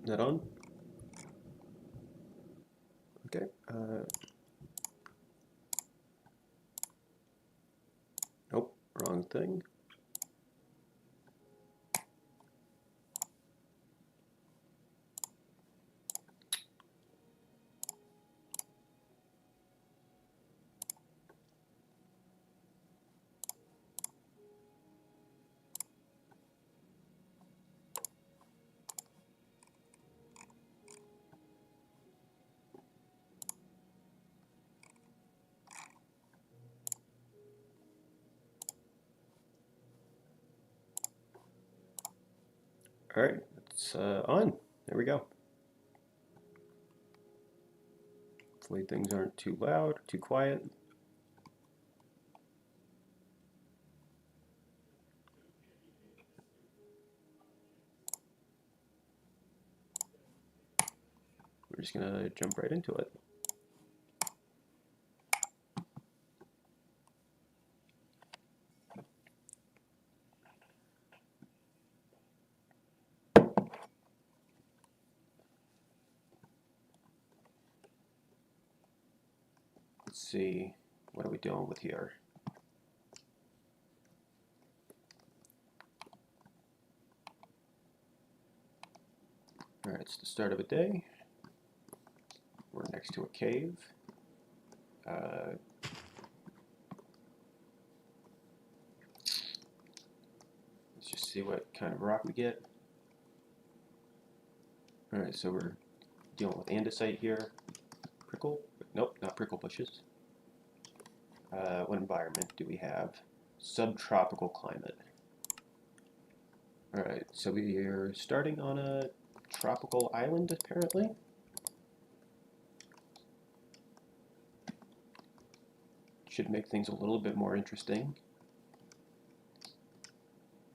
Is that on? Okay. Nope, wrong thing. All right, it's on. There we go. Hopefully things aren't too loud or too quiet. We're just gonna jump right into it. Let's see, what are we dealing with here? All right, it's the start of a day. We're next to a cave. Let's just see what kind of rock we get. All right, so we're dealing with andesite here. Prickle? Nope, not prickle bushes. What environment do we have? Subtropical climate. All right, so we are starting on a tropical island, apparently. Should make things a little bit more interesting.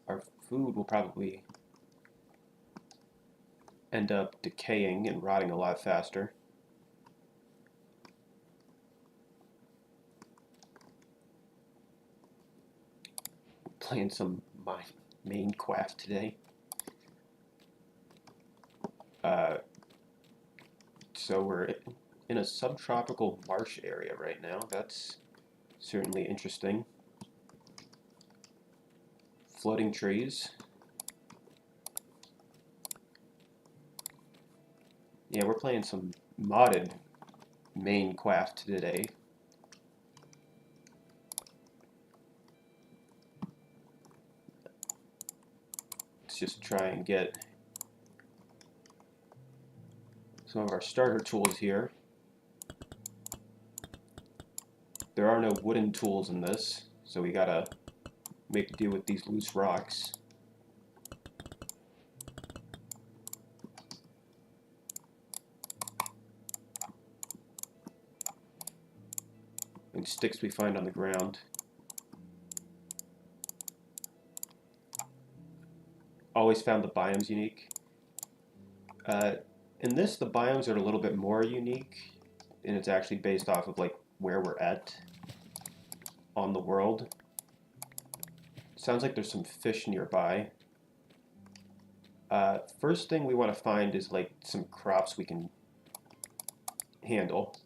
Our food will probably end up decaying and rotting a lot faster. Playing some Minecraft today. So we're in a subtropical marsh area right now. That's certainly interesting. Floating trees. Yeah, we're playing some modded Minecraft today. Let's just try and get some of our starter tools here. There are no wooden tools in this, so we gotta make do with these loose rocks. And sticks we find on the ground. Always found the biomes unique. In this, the biomes are a little bit more unique, and it's actually based off of like where we're at on the world. Sounds like there's some fish nearby. First thing we want to find is like some crops we can handle.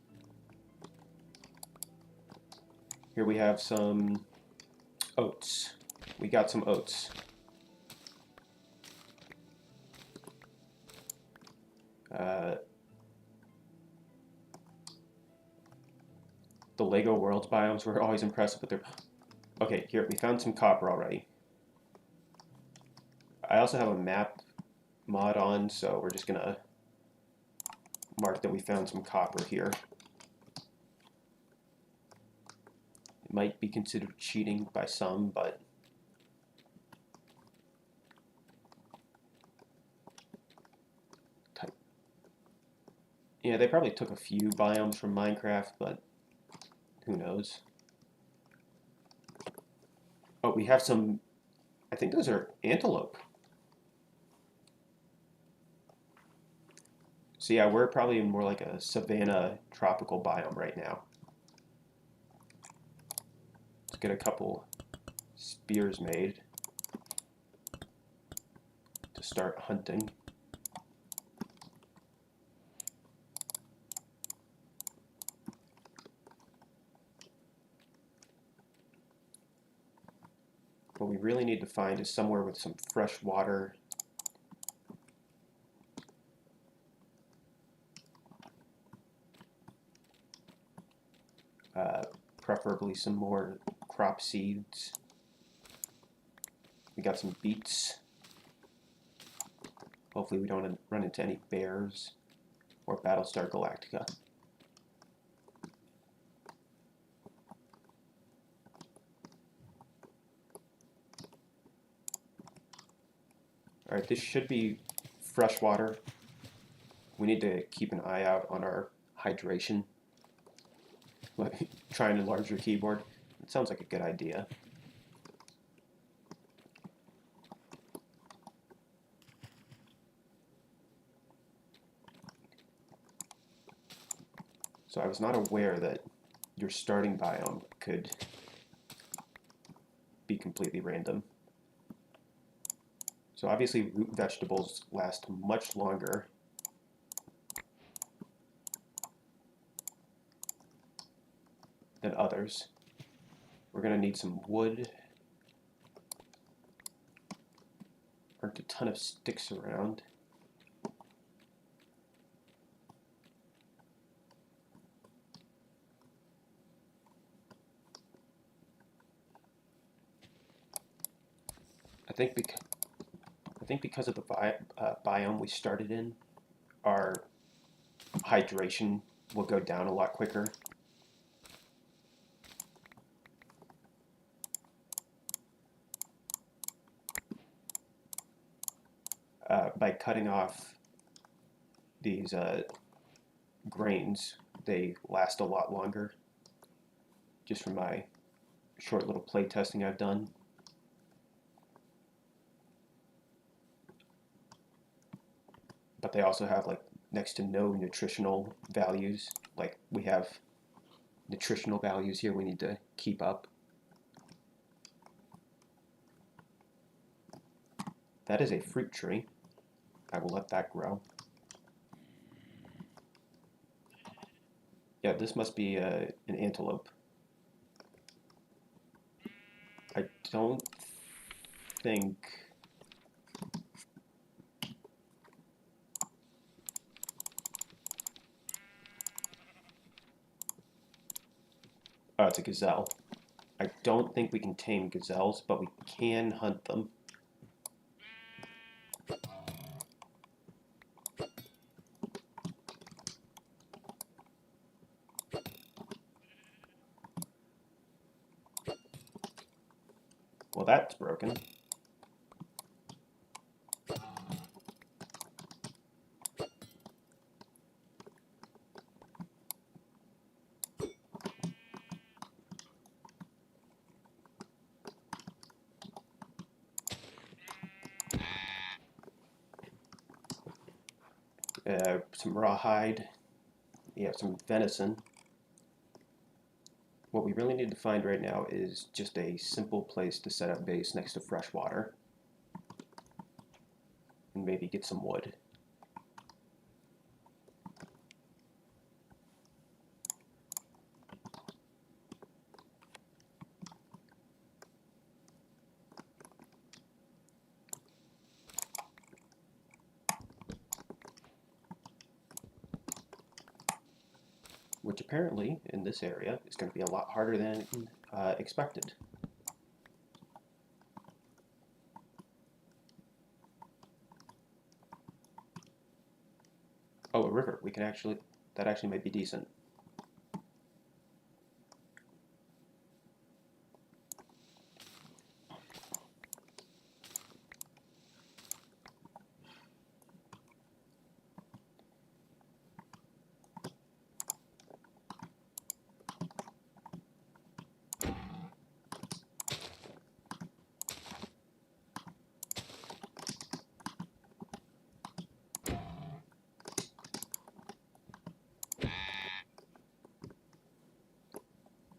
Here we have some oats. We got some oats. The Lego Worlds biomes were always impressive with their... Okay, here, we found some copper already. I also have a map mod on, so we're just gonna mark that we found some copper here. It might be considered cheating by some, but yeah, they probably took a few biomes from Minecraft, but who knows. Oh, we have some, I think those are antelope. So yeah, we're probably in more like a savanna tropical biome right now. Let's get a couple spears made to start hunting. What we really need to find is somewhere with some fresh water. Preferably some more crop seeds. We got some beets. Hopefully we don't run into any bears or Battlestar Galactica. Alright, this should be fresh water. We need to keep an eye out on our hydration. Like, try and enlarge your keyboard. It sounds like a good idea. So I was not aware that your starting biome could be completely random. So obviously root vegetables last much longer than others. We're going to need some wood. Aren't a ton of sticks around. I think because of the biome we started in, our hydration will go down a lot quicker. By cutting off these grains, they last a lot longer, just from my short little play testing I've done. but they also have like next to no nutritional values. Like we have nutritional values here we need to keep up. That is a fruit tree. I will let that grow. Yeah, this must be an antelope. I don't think... Oh, it's a gazelle. I don't think we can tame gazelles, but we can hunt them. Well, that's broken. Some rawhide. We have some venison. What we really need to find right now is just a simple place to set up base next to fresh water. And maybe get some wood. Which apparently, in this area, is going to be a lot harder than expected. Oh, a river. We can actually... That actually might be decent.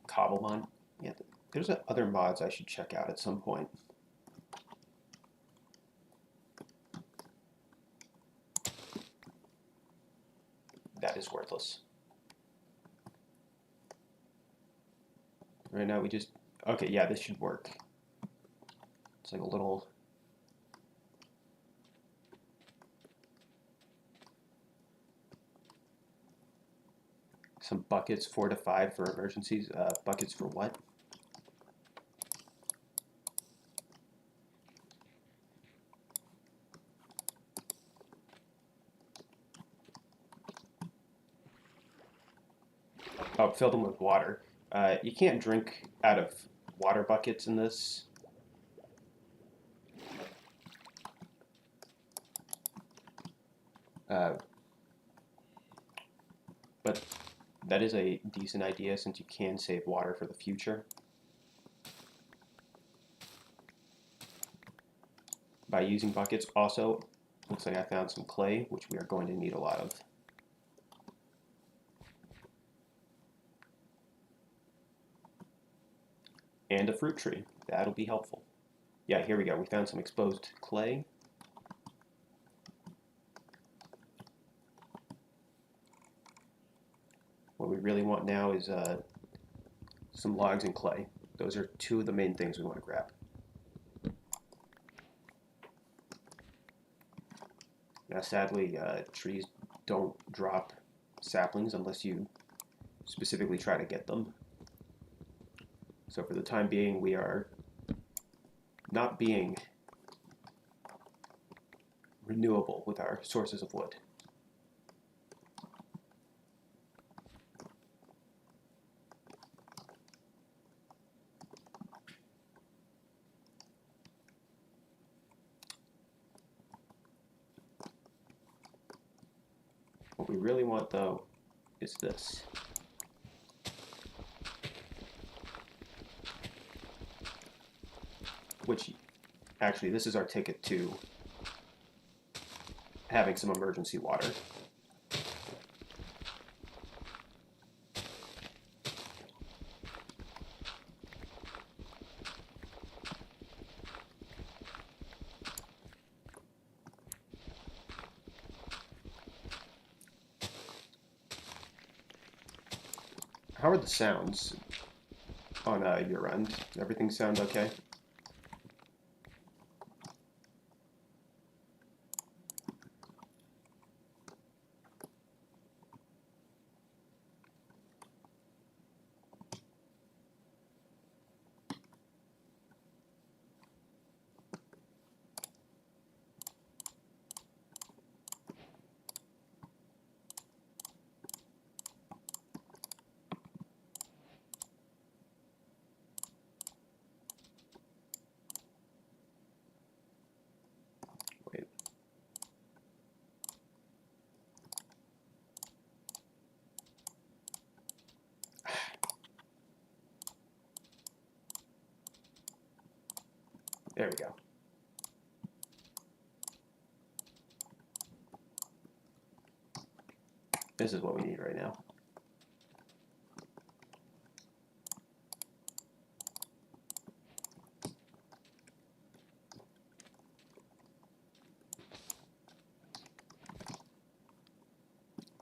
Cobblemon. Yeah, there's other mods I should check out at some point. That is worthless. Right now we just... Okay, yeah, this should work. It's like a little... Some buckets, 4 to 5 for emergencies. Buckets for what? Oh, fill them with water. You can't drink out of water buckets in this. But that is a decent idea since you can save water for the future. By using buckets. Also, looks like I found some clay, which we are going to need a lot of. And a fruit tree. That'll be helpful. Yeah, here we go. We found some exposed clay. What we really want now is some logs and clay. Those are two of the main things we want to grab. Now, sadly, trees don't drop saplings unless you specifically try to get them. So for the time being, we are not being renewable with our sources of wood. What we really want, though, is this. Which, actually, this is our ticket to having some emergency water. How are the sounds on your end? Everything sound okay? Wait. There we go. This is what we need right now.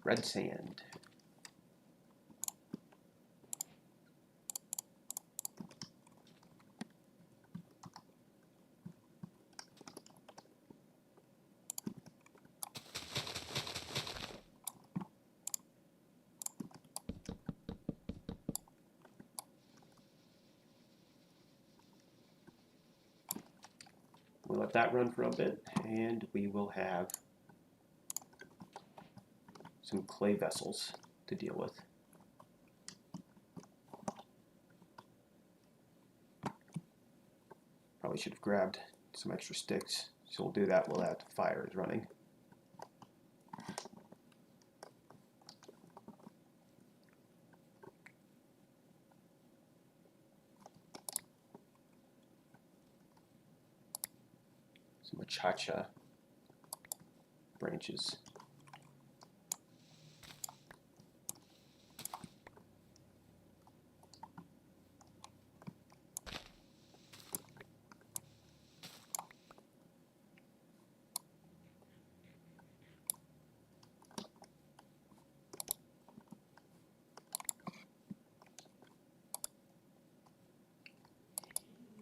Red sand. We'll let that run for a bit, and we will have some clay vessels to deal with. Probably should have grabbed some extra sticks, so we'll do that while that fire is running. Some machacha branches.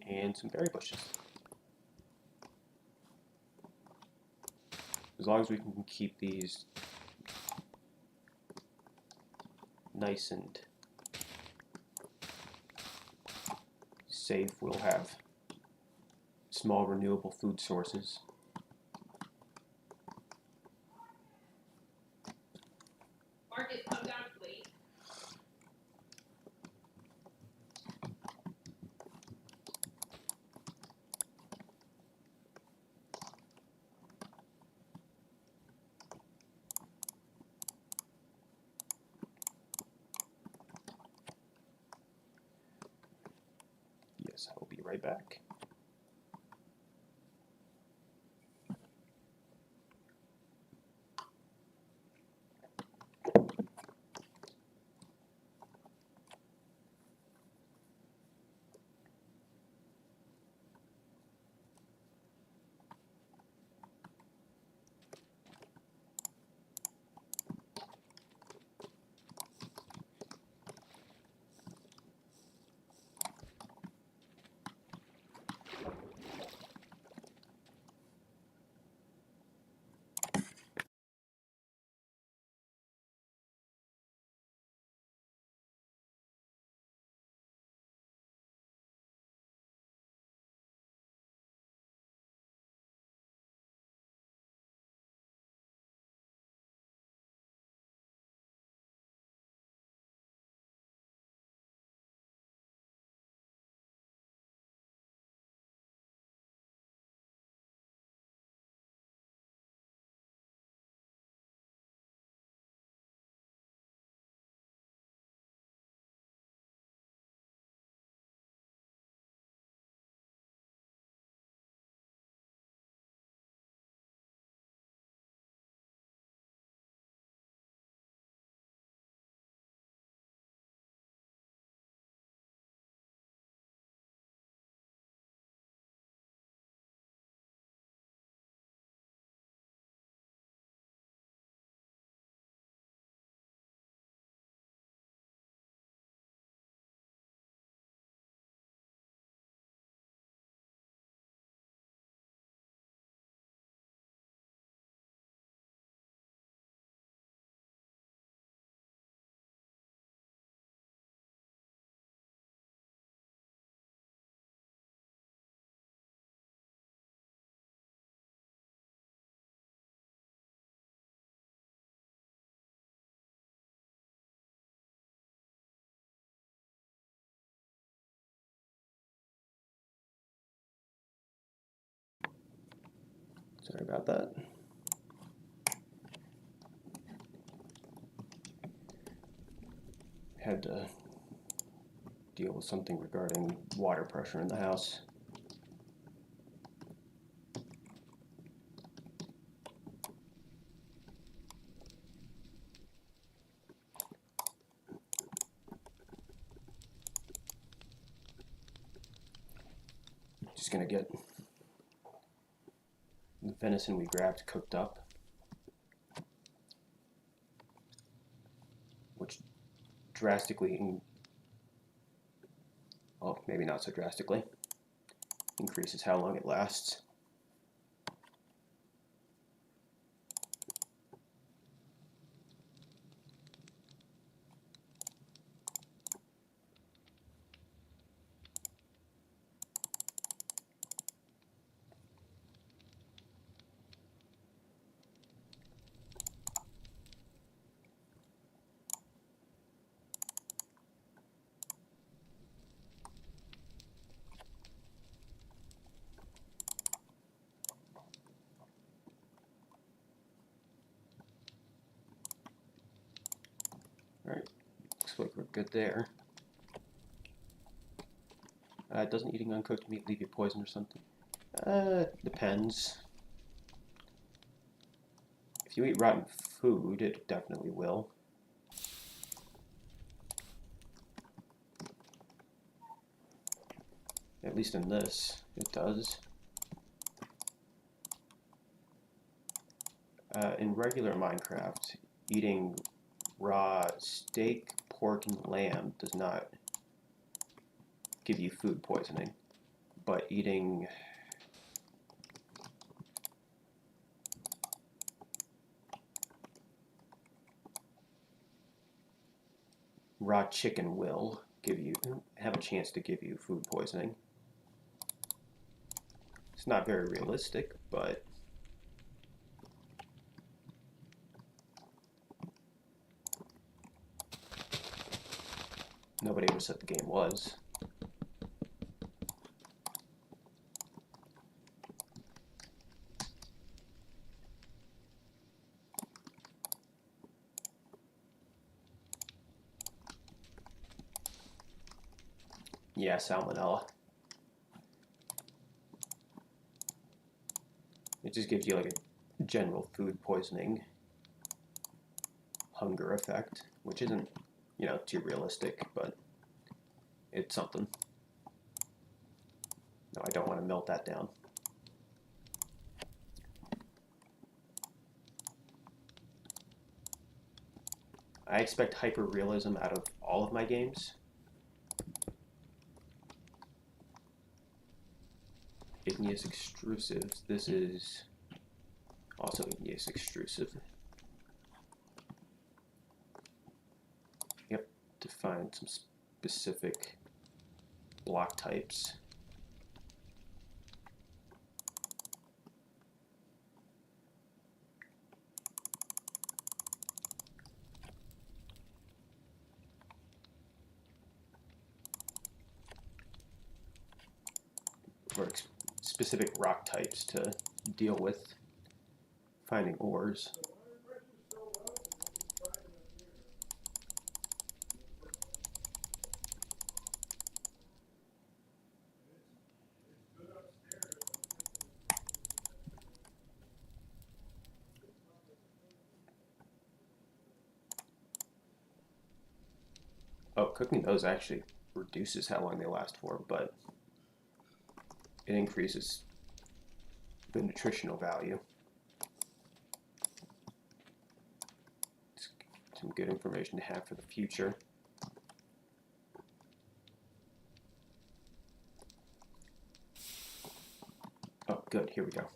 And some berry bushes. As long as we can keep these nice and safe, we'll have small renewable food sources. Marcus, come down, please. Yes, I will be right back. Sorry about that. Had to deal with something regarding water pressure in the house. Just gonna get the venison we grabbed cooked up, which drastically, well, maybe not so drastically, increases how long it lasts. Alright, looks like we're good there. Doesn't eating uncooked meat leave you poisoned or something? Depends. If you eat rotten food, it definitely will. At least in this, it does. In regular Minecraft, eating raw steak, pork, and lamb does not give you food poisoning, but eating raw chicken will have a chance to give you food poisoning. It's not very realistic, but nobody ever said the game was. Yeah, salmonella. It just gives you like a general food poisoning hunger effect, which isn't, too realistic, but it's something. No, I don't want to melt that down. I expect hyper-realism out of all of my games. Igneous extrusives. This is also igneous extrusive. You have to find some specific block types. Or specific rock types to deal with finding ores. Oh, cooking those actually reduces how long they last for, but it increases the nutritional value. It's some good information to have for the future. Oh, good, here we go.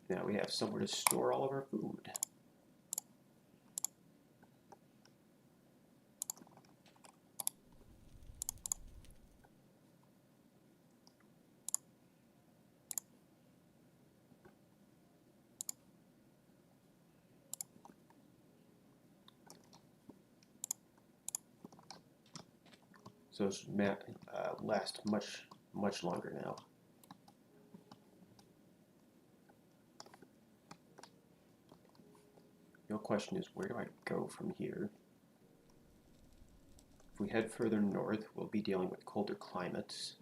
Now we have somewhere to store all of our food. So it's last much longer now. The real question is, where do I go from here? If we head further north, we'll be dealing with colder climates.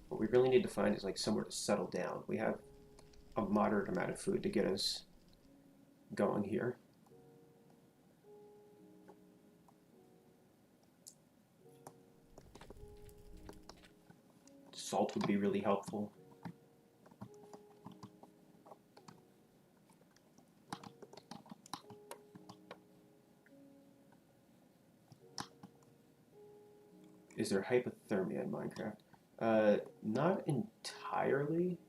What we really need to find is like somewhere to settle down. We have a moderate amount of food to get us going here. Salt would be really helpful. Is there hypothermia in Minecraft? Not entirely.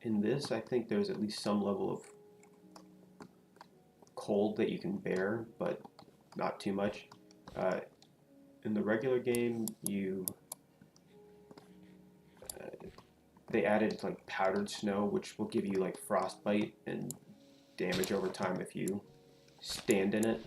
In this, I think there's at least some level of cold that you can bear, but not too much. In the regular game, they added like powdered snow, which will give you like frostbite and damage over time if you stand in it.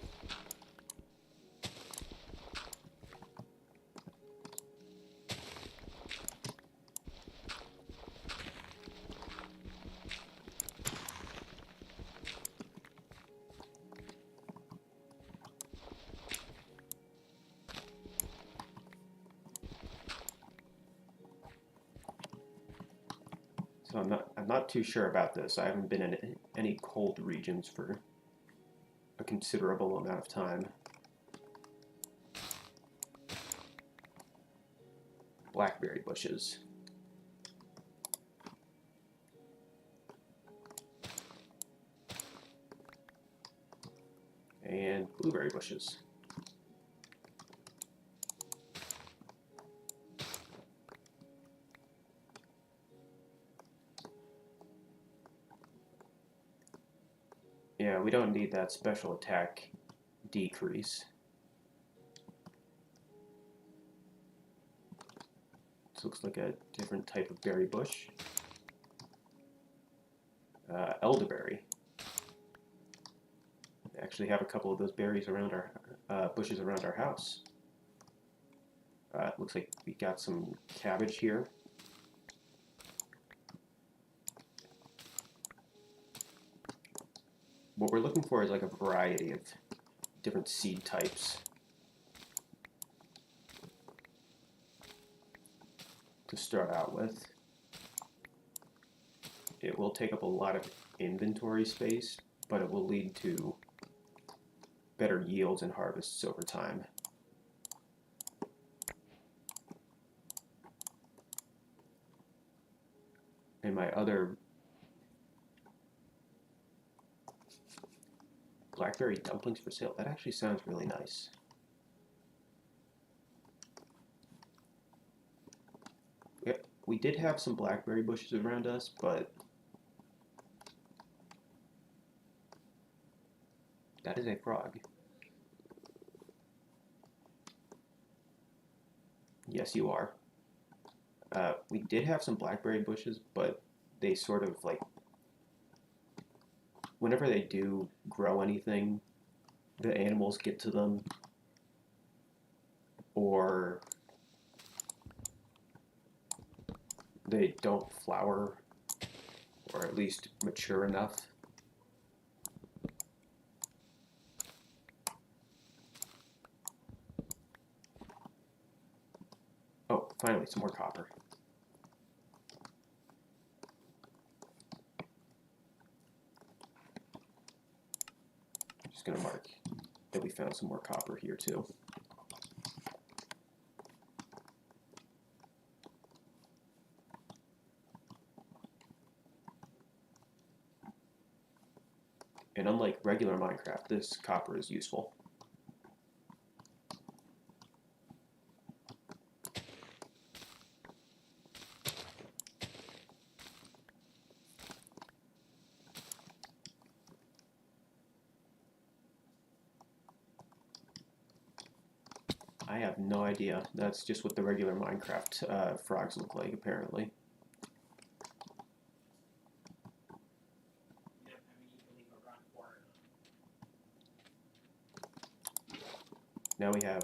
So I'm not too sure about this. I haven't been in any cold regions for a considerable amount of time. Blackberry bushes. And blueberry bushes. Yeah, we don't need that special attack decrease. This looks like a different type of berry bush. Elderberry. We actually have a couple of those berries around our bushes around our house. It looks like we got some cabbage here. What we're looking for is like a variety of different seed types to start out with. It will take up a lot of inventory space, but it will lead to better yields and harvests over time. And my other blackberry dumplings for sale, that actually sounds really nice. Yep, we did have some blackberry bushes around us, but that is a frog. Yes, you are. We did have some blackberry bushes, but they sort of like, whenever they do grow anything, the animals get to them, or they don't flower, or at least mature enough. Oh, finally, some more copper. Just gonna mark that we found some more copper here too. And unlike regular Minecraft, this copper is useful. I have no idea. That's just what the regular Minecraft frogs look like, apparently. Now we have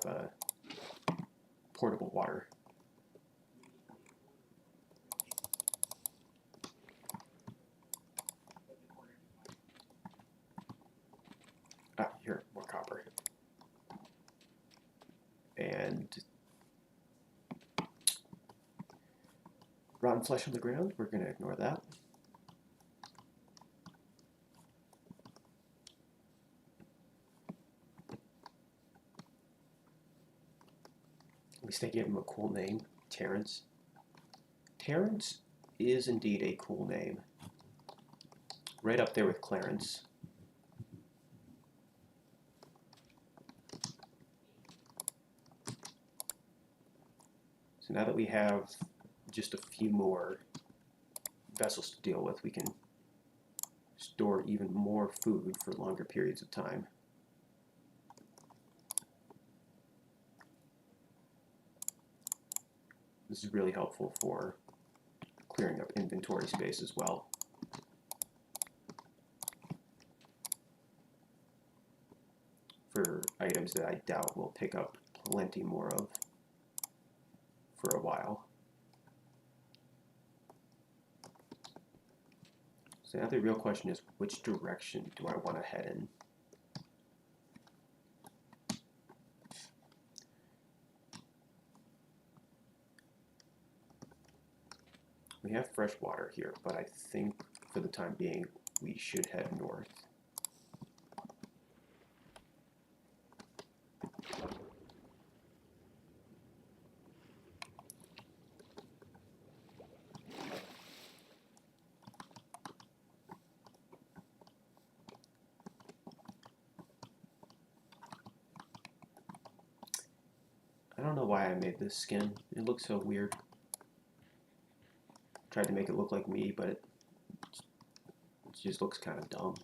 portable water. Ah, here, more copper. And rotten flesh on the ground, we're going to ignore that. At least they gave him a cool name, Terrence. Terrence is indeed a cool name. Right up there with Clarence. So now that we have just a few more vessels to deal with, we can store even more food for longer periods of time. This is really helpful for clearing up inventory space as well. For items that I doubt we'll pick up plenty more of for a while. So now the real question is, which direction do I want to head in? We have fresh water here, but I think for the time being we should head north. I don't know why I made this skin. It looks so weird. Tried to make it look like me, but it just looks kind of dumb.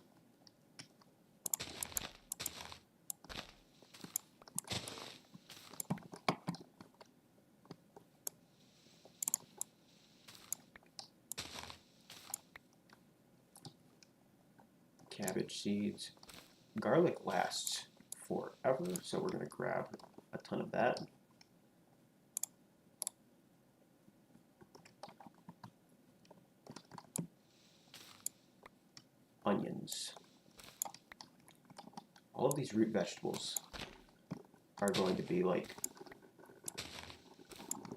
Cabbage seeds. Garlic lasts forever, so we're going to grab a ton of that. Onions. All of these root vegetables are going to be like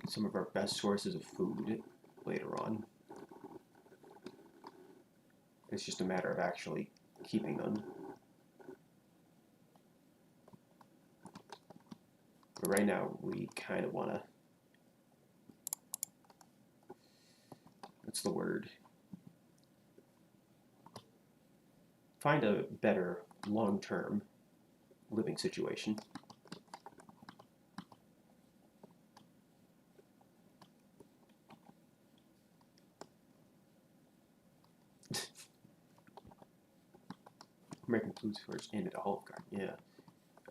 some of our best sources of food later on. It's just a matter of actually keeping them. But right now we kind of want to, what's the word? Find a better long-term living situation. American food storage and at Olive Garden,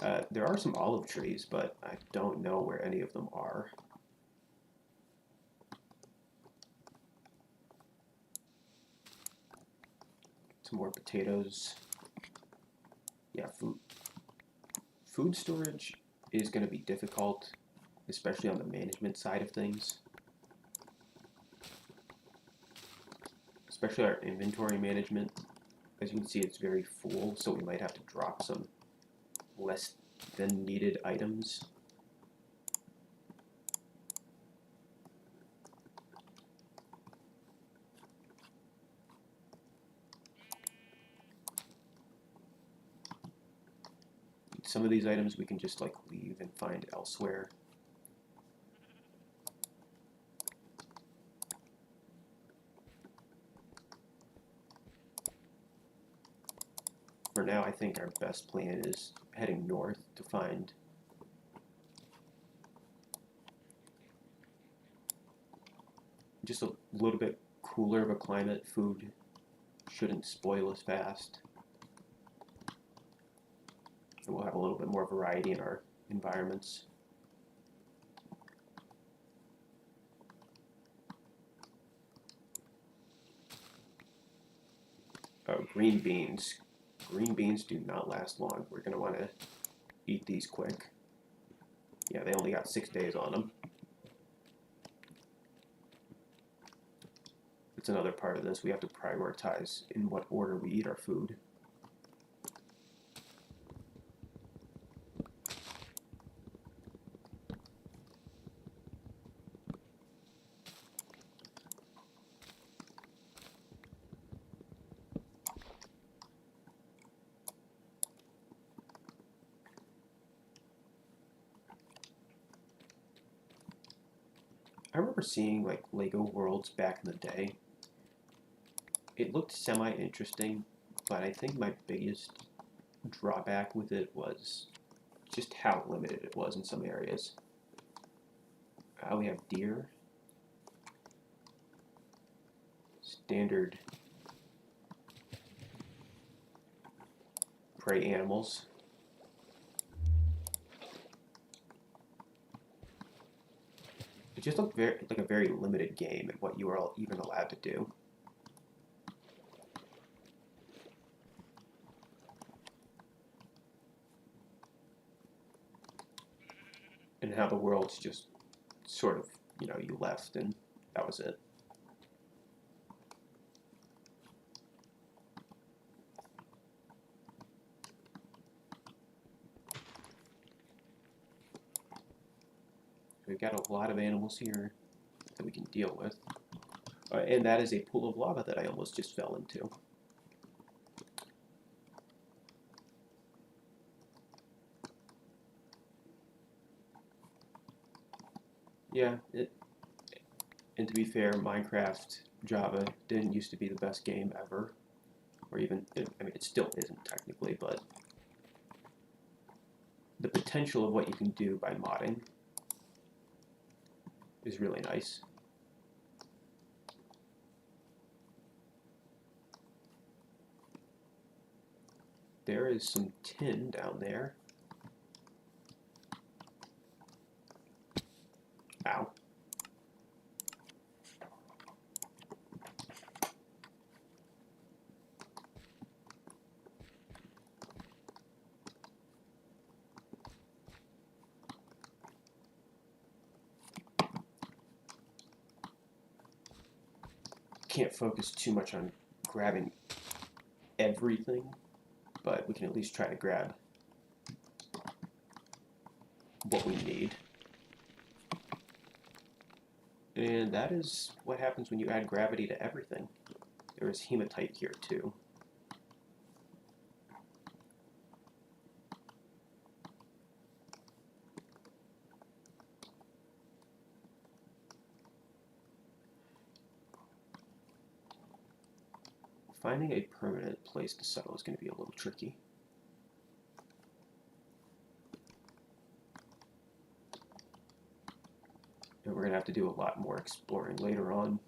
yeah. There are some olive trees, but I don't know where any of them are. Some more potatoes. Yeah, food storage is going to be difficult, especially on the management side of things. Especially our inventory management. As you can see, it's very full, so we might have to drop some less than needed items. Some of these items we can just like leave and find elsewhere. For now, I think our best plan is heading north to find just a little bit cooler of a climate. Food shouldn't spoil as fast. And we'll have a little bit more variety in our environments. Oh, green beans. Green beans do not last long. We're going to want to eat these quick. Yeah, they only got 6 days on them. It's another part of this. We have to prioritize in what order we eat our food. I remember seeing like Lego Worlds back in the day. It looked semi-interesting, but I think my biggest drawback with it was just how limited it was in some areas. We have deer, standard prey animals. It just looked like a very limited game in what you were even allowed to do. And how the world's just sort of, you left and that was it. We've got a lot of animals here that we can deal with. And that is a pool of lava that I almost just fell into. Yeah, and to be fair, Minecraft Java didn't used to be the best game ever. Or even, I mean, it still isn't technically, but the potential of what you can do by modding is really nice. There is some tin down there. Ow. Can't focus too much on grabbing everything, but we can at least try to grab what we need. And that is what happens when you add gravity to everything. There is hematite here too. Finding a permanent place to settle is going to be a little tricky. And we're going to have to do a lot more exploring later on.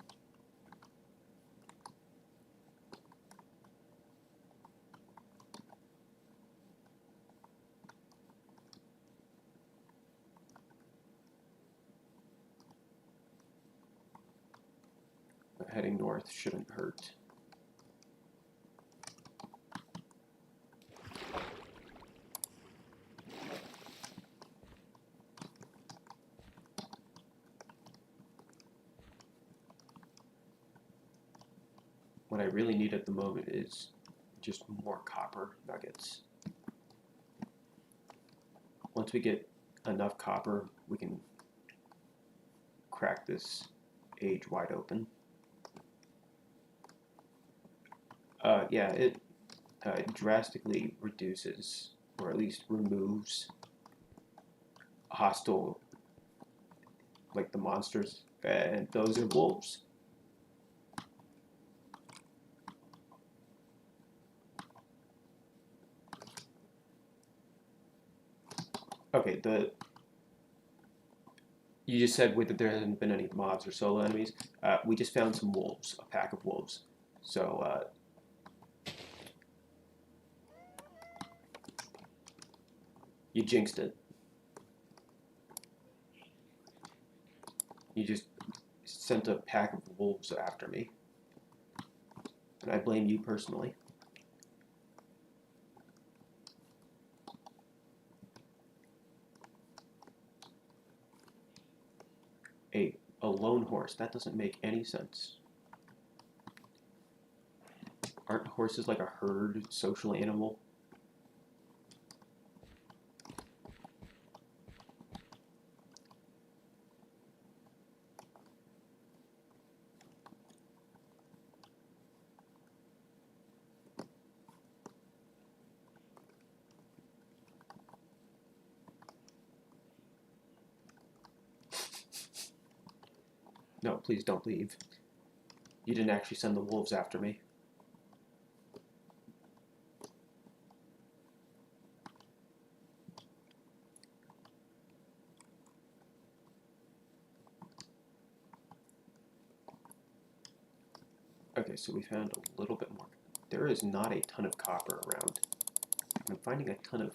But heading north shouldn't hurt. What I really need at the moment is just more copper nuggets. Once we get enough copper, we can crack this age wide open. Yeah, it drastically reduces, or at least removes, hostile, like the monsters, and those are wolves. Okay, you just said that there hasn't been any mobs or solo enemies. We just found some wolves, a pack of wolves. So, you jinxed it. You just sent a pack of wolves after me. And I blame you personally. lone horse. That doesn't make any sense. Aren't horses like a herd social animal? No, please don't leave. You didn't actually send the wolves after me. Okay, so we found a little bit more. There is not a ton of copper around. I'm finding a ton of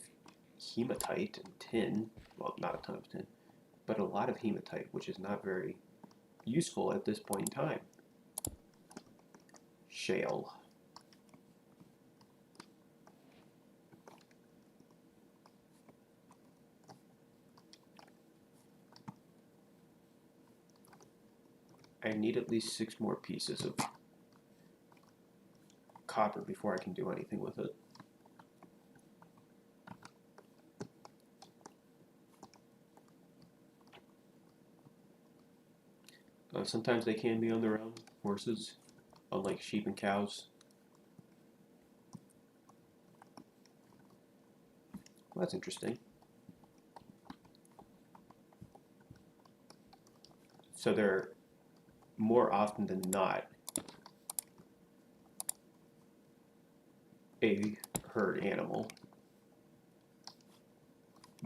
hematite and tin. Well, not a ton of tin, but a lot of hematite, which is not very useful at this point in time. Shale. I need at least 6 more pieces of copper before I can do anything with it. Sometimes they can be on their own, horses, unlike sheep and cows. Well, that's interesting. So they're more often than not a herd animal,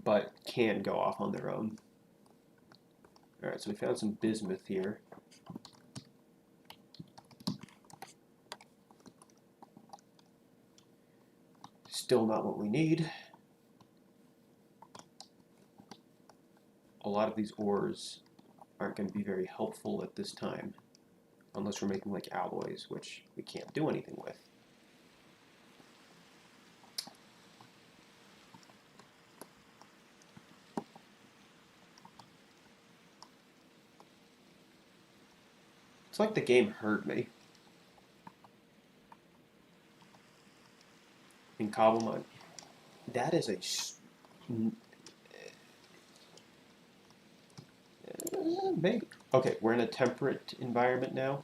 but can go off on their own. Alright, so we found some bismuth here. Still not what we need. A lot of these ores aren't going to be very helpful at this time, unless we're making like alloys, which we can't do anything with. It's like the game heard me. In Cobblemont, that is a maybe. Okay, we're in a temperate environment now.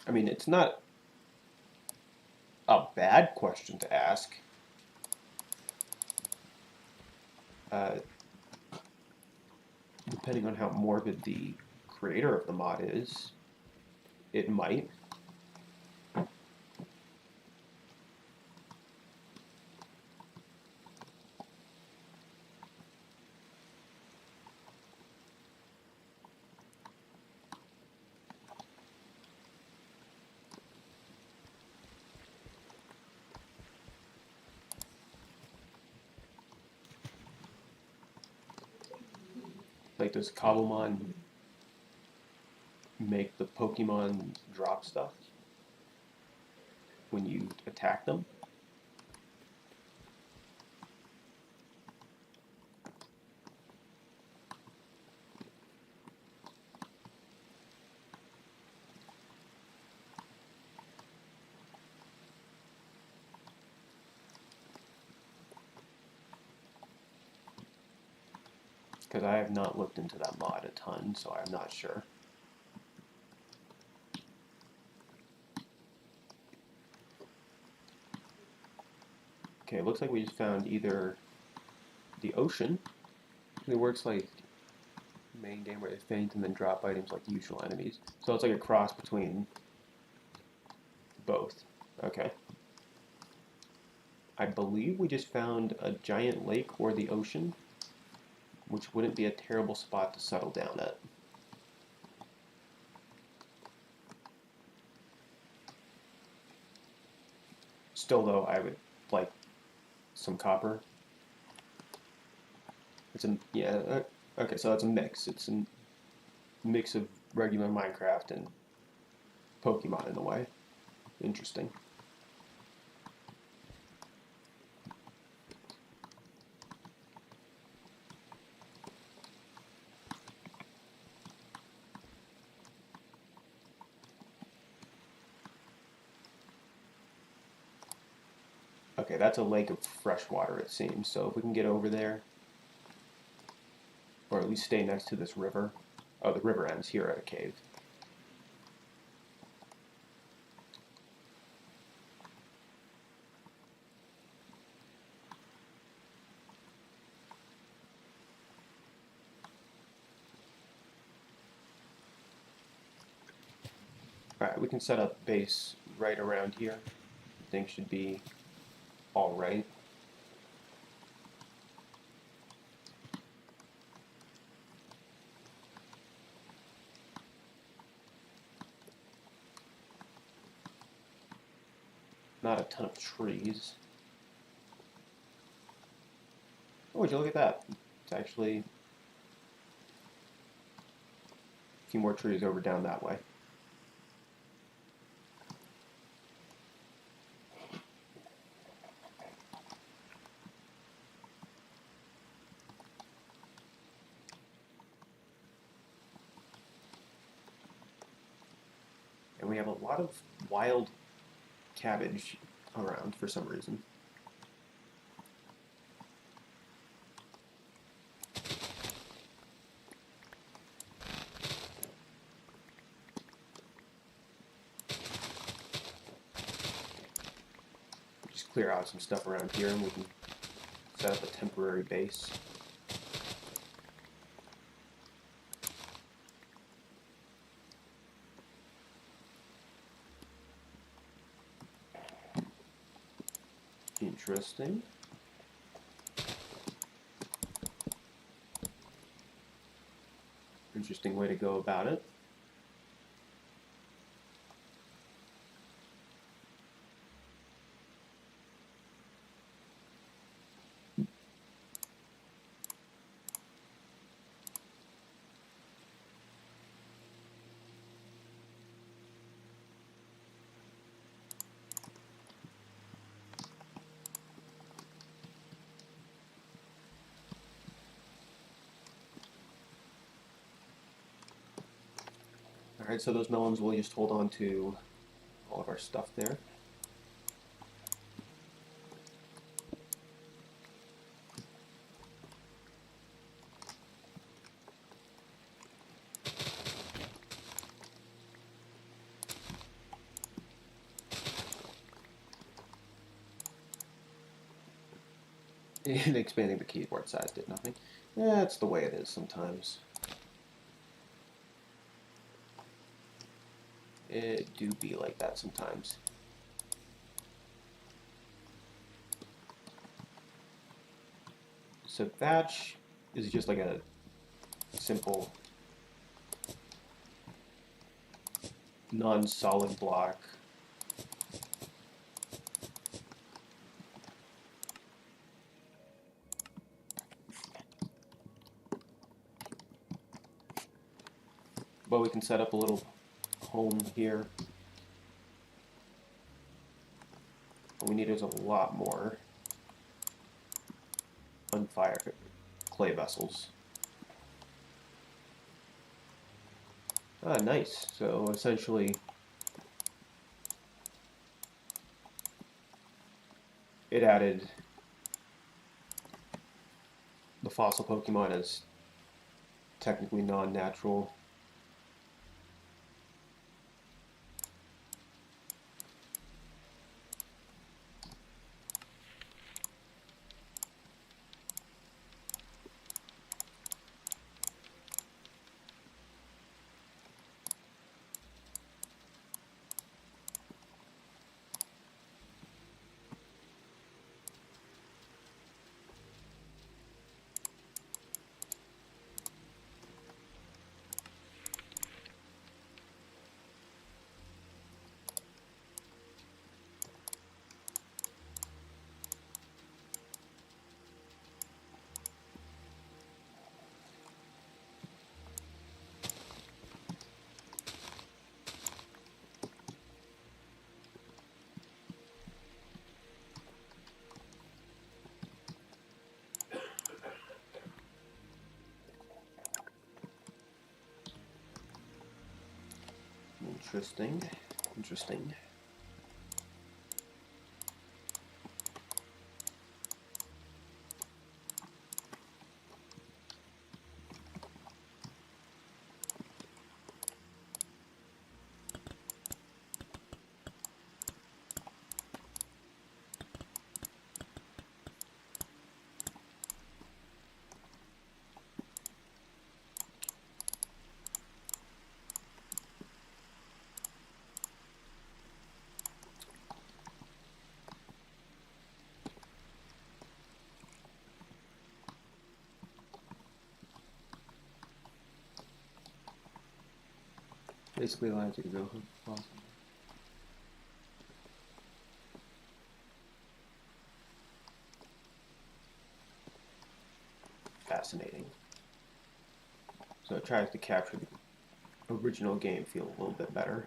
I mean, it's not a bad question to ask. Depending on how morbid the creator of the mod is, it might. Like, does Cobblemon make the Pokemon drop stuff when you attack them? Because I have not looked into that mod a ton, so I'm not sure. Okay, it looks like we just found either the ocean. It works like main game where they faint and then drop items like usual enemies. So it's like a cross between both. Okay. I believe we just found a giant lake or the ocean, which wouldn't be a terrible spot to settle down at. Still, though, I would like some copper. It's a, yeah, okay, so it's a mix. It's a mix of regular Minecraft and Pokemon in a way. Interesting. Okay, that's a lake of fresh water, it seems. So if we can get over there, or at least stay next to this river. Oh, the river ends here at a cave. Alright, we can set up base right around here. I think should be alright. Not a ton of trees. Oh, would you look at that? It's actually a few more trees over down that way. And we have a lot of wild cabbage around for some reason. Just clear out some stuff around here and we can set up a temporary base. Interesting. Interesting way to go about it. Alright, so those melons will just hold on to all of our stuff there. And expanding the keyboard size did nothing. That's the way it is sometimes. It do be like that sometimes. So thatch is just like a simple non-solid block. But we can set up a little home here. What we need is a lot more unfired clay vessels. Ah, nice. So essentially, it added the fossil Pokemon as technically non-natural. Interesting. Interesting. Basically allows you to go possible. Fascinating. So it tries to capture the original game feel a little bit better.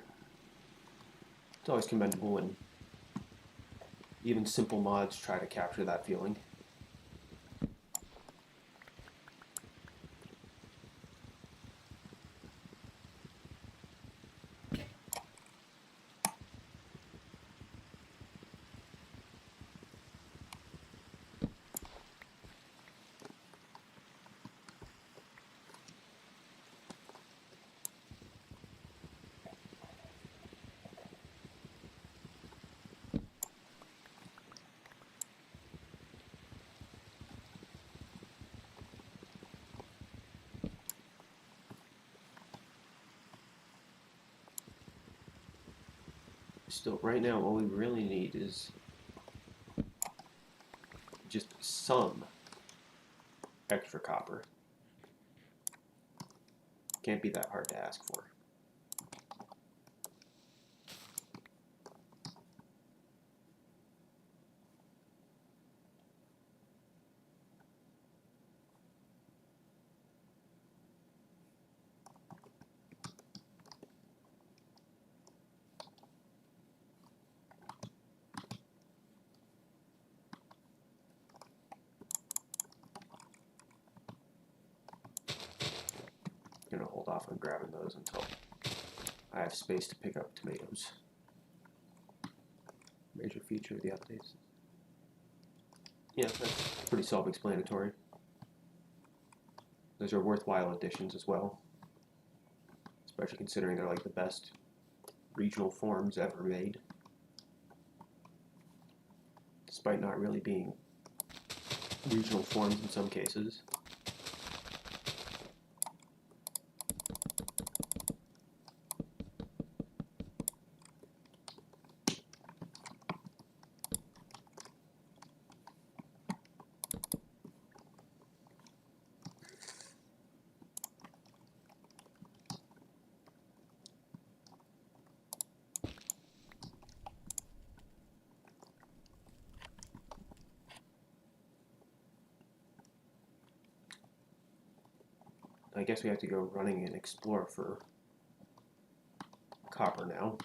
It's always commendable when even simple mods try to capture that feeling. Still, right now, all we really need is just some extra copper. Can't be that hard to ask for. I'm gonna hold off on grabbing those until I have space to pick up tomatoes. Major feature of the updates. Yeah, that's pretty self-explanatory. Those are worthwhile additions as well, especially considering they're like the best regional forms ever made, despite not really being regional forms in some cases. I guess we have to go running and explore for copper now.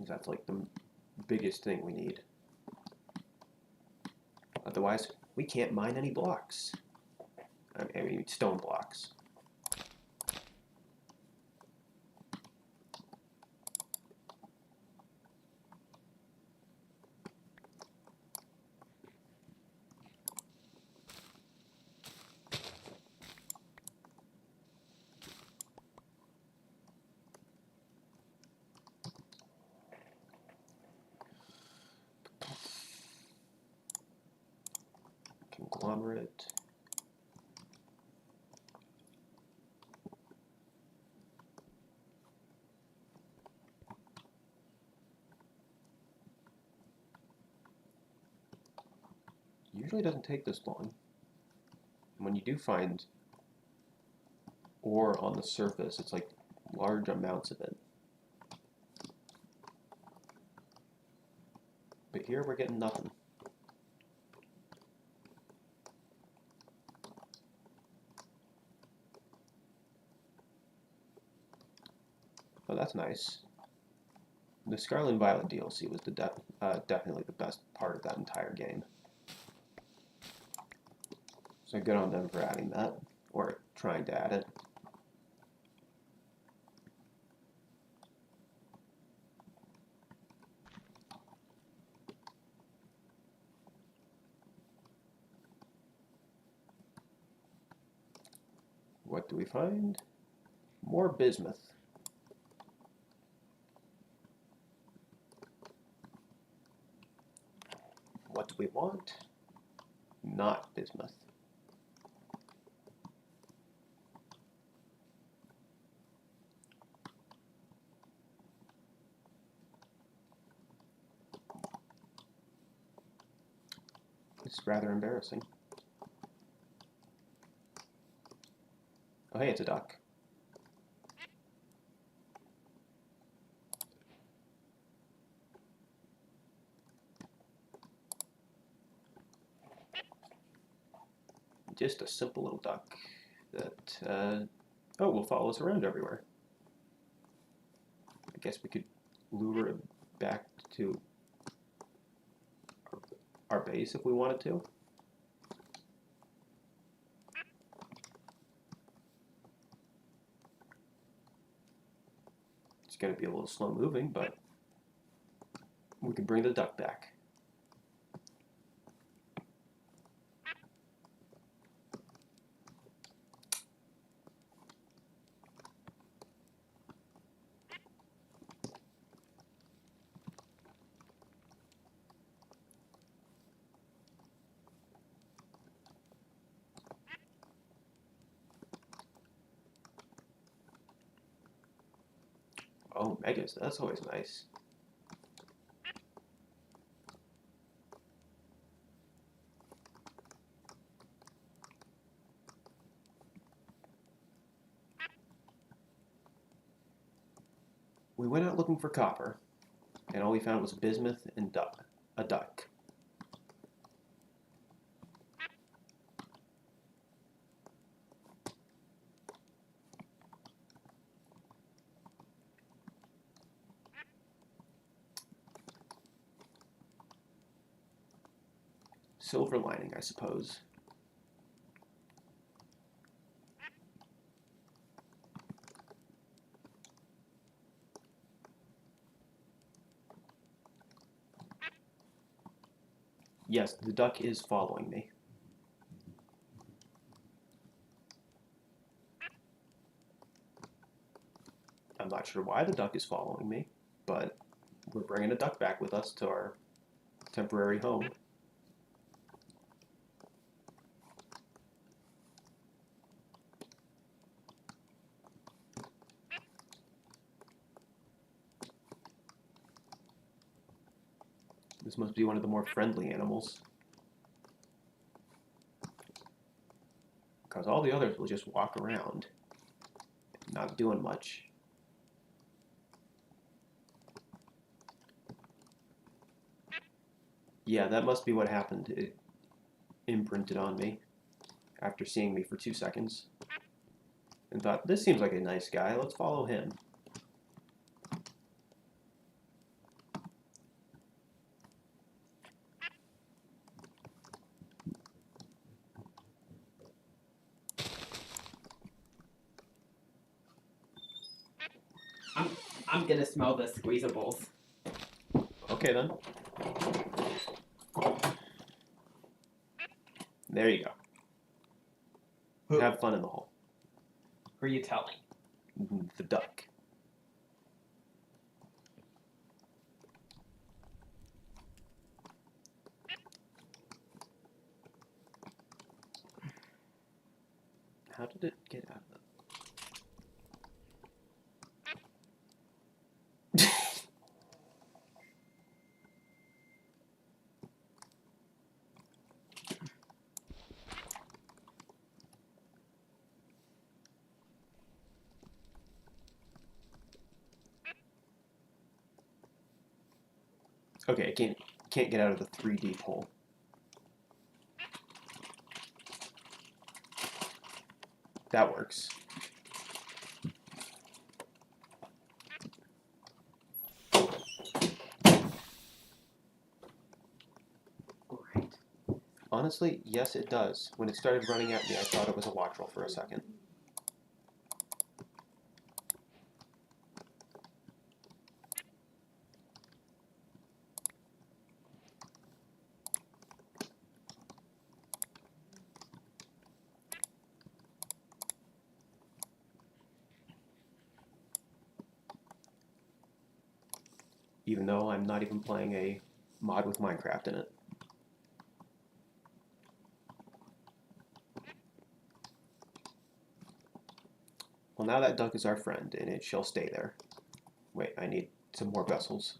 That's like the biggest thing we need. Otherwise, we can't mine any blocks. I mean, stone blocks. Conglomerate. Usually doesn't take this long. When you do find ore on the surface, it's like large amounts of it. But here we're getting nothing. Oh, that's nice. The Scarlet and Violet DLC was definitely the best part of that entire game. So good on them for adding that, or trying to add it. What do we find? More bismuth. What do we want? Not bismuth. It's rather embarrassing. Oh, hey, it's a duck. Just a simple little duck that, will follow us around everywhere. I guess we could lure it back to our base if we wanted to. It's going to be a little slow moving, but we can bring the duck back. Oh, megas, that's always nice. We went out looking for copper, and all we found was bismuth and a duck. Silver lining, I suppose. Yes, the duck is following me. I'm not sure why the duck is following me, but we're bringing a duck back with us to our temporary home. This must be one of the more friendly animals. Because all the others will just walk around, not doing much. Yeah, that must be what happened. It imprinted on me after seeing me for 2 seconds and thought, this seems like a nice guy, let's follow him. I'm gonna smell the squeezables. Okay then. There you go. Who Have fun in the hole. are you telling? The duck. How did it get out of the... Okay, I can't get out of the 3D hole. That works. Right. Honestly, yes it does. When it started running at me, I thought it was a watchful for a second. Even though I'm not even playing a mod with Minecraft in it. Well, now that duck is our friend, and it shall stay there. Wait, I need some more vessels.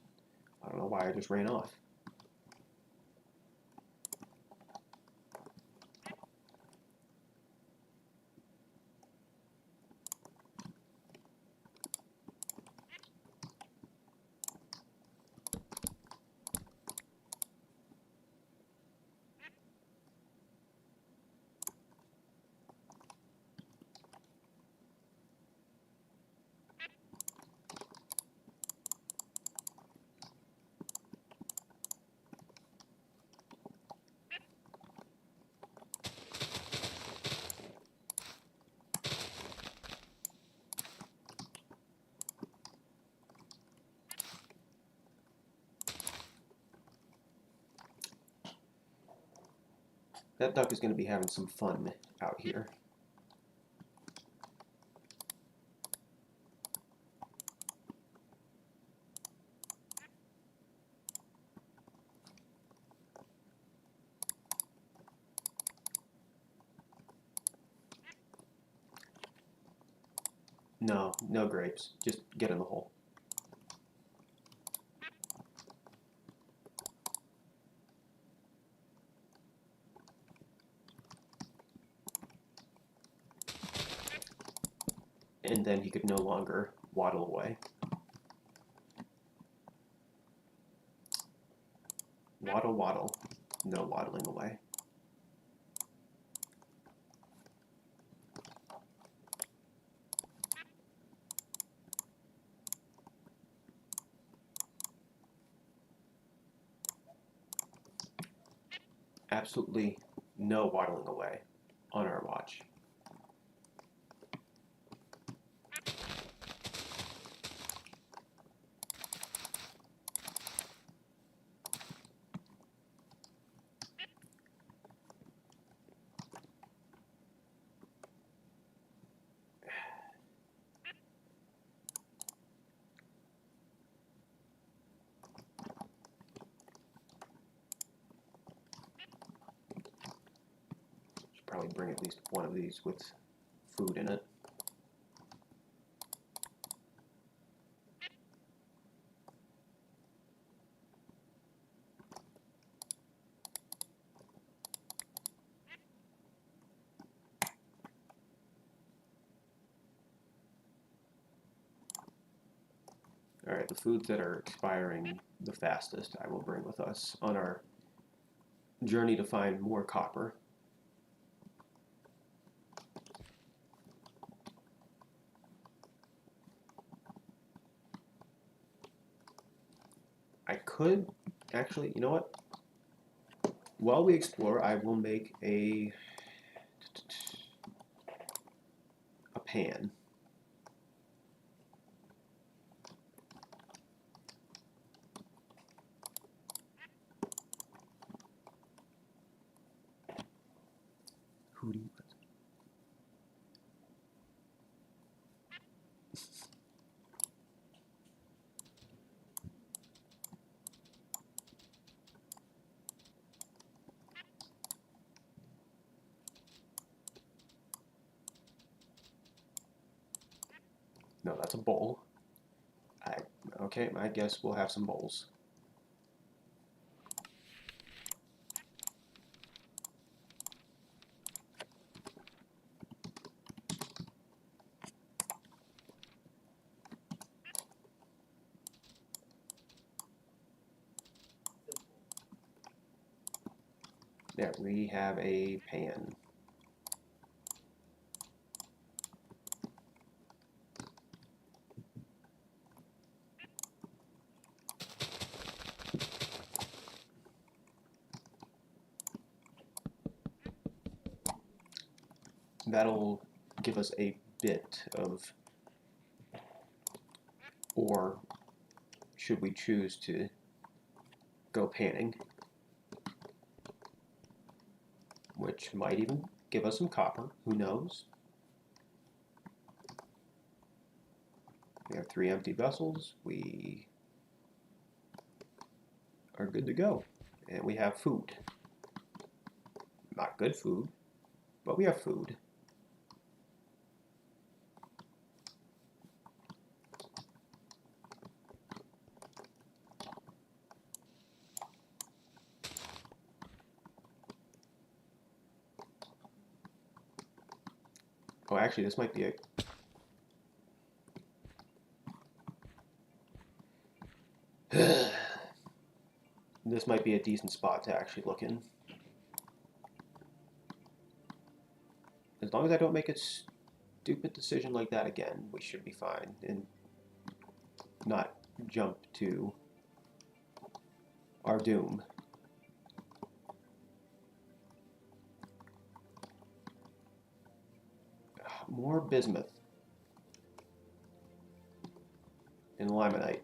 I don't know why I just ran off. That duck is going to be having some fun out here. No, no grapes. Just get in the hole. And then he could no longer waddle away. Waddle, waddle. No waddling away. Absolutely no waddling away on our watch. Should probably bring at least one of these with food in it. Alright, the foods that are expiring the fastest I will bring with us on our journey to find more copper. I could actually, you know what? While we explore, I will make a pan. Hootie. No, that's a bowl. Okay, I guess we'll have some bowls. There, we have a pan. That'll give us a bit of ore, should we choose to go panning, which might even give us some copper, who knows. We have 3 empty vessels, we are good to go, and we have food. Not good food, but we have food. Oh, actually, this might be a... This might be a decent spot to actually look in. As long as I don't make a stupid decision like that again, we should be fine and not jump to our doom. More bismuth and limonite.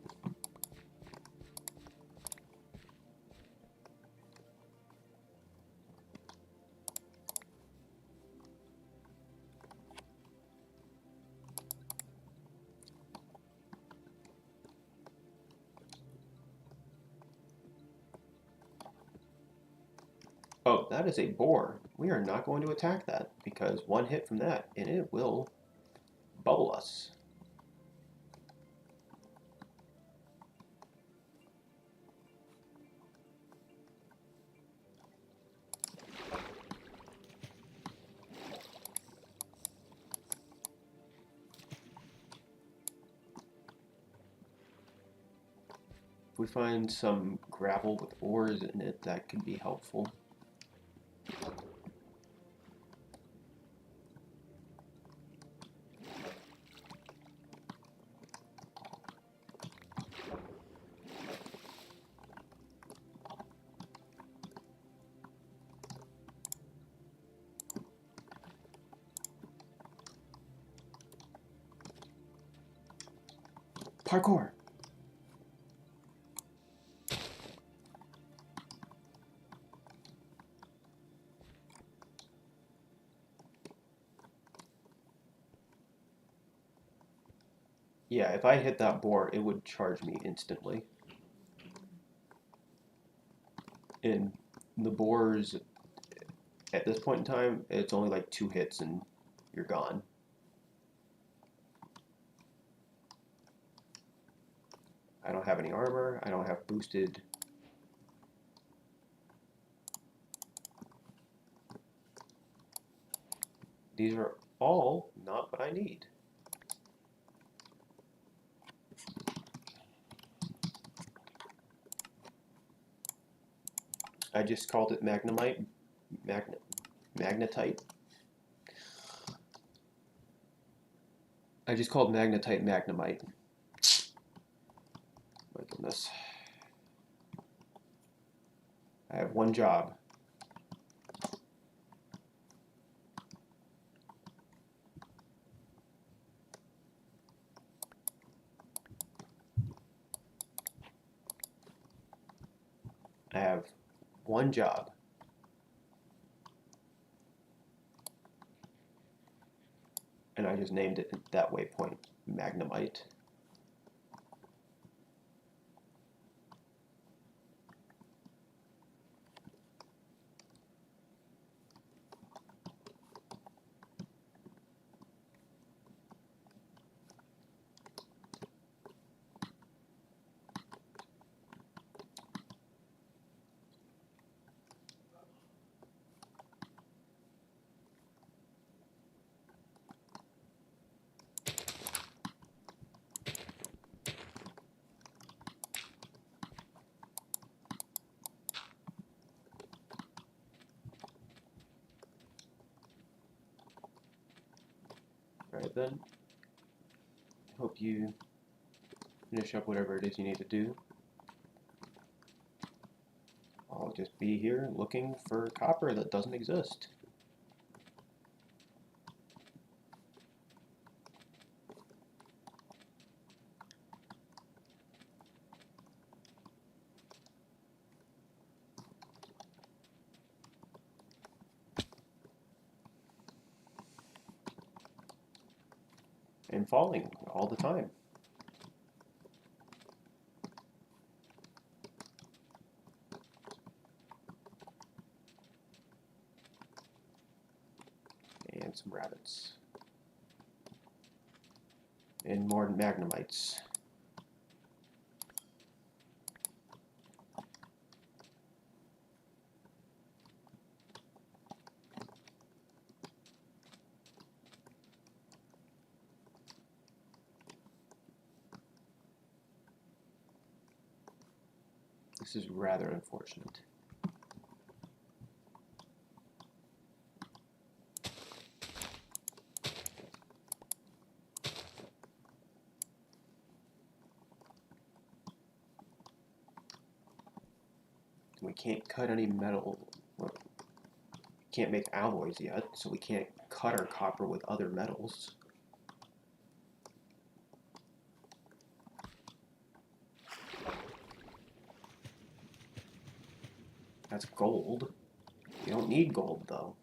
Oh, that is a boar. We are not going to attack that because one hit from that and it will bubble us. If we find some gravel with ores in it, that could be helpful. Parkour! Yeah, if I hit that boar, it would charge me instantly. And the boars, at this point in time, it's only like 2 hits and you're gone. I don't have any armor. I don't have boosted. These are all not what I need. I just called it magnetite. I just called magnetite magnemite. My goodness. I have one job. I have one job. And I just named it that waypoint, magnemite. Alright then. Hope you finish up whatever it is you need to do. I'll just be here looking for copper that doesn't exist. And falling all the time. And some rabbits. And more magnemites. This is rather unfortunate. We can't cut any metal. Well, can't make alloys yet, so we can't cut our copper with other metals. That's gold. You don't need gold, though.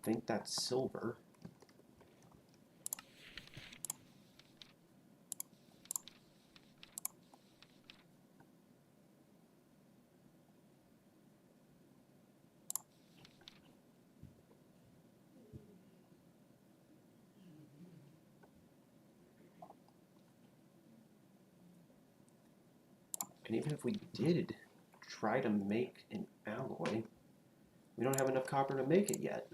think that's silver. And even if we did try to make an alloy, we don't have enough copper to make it yet.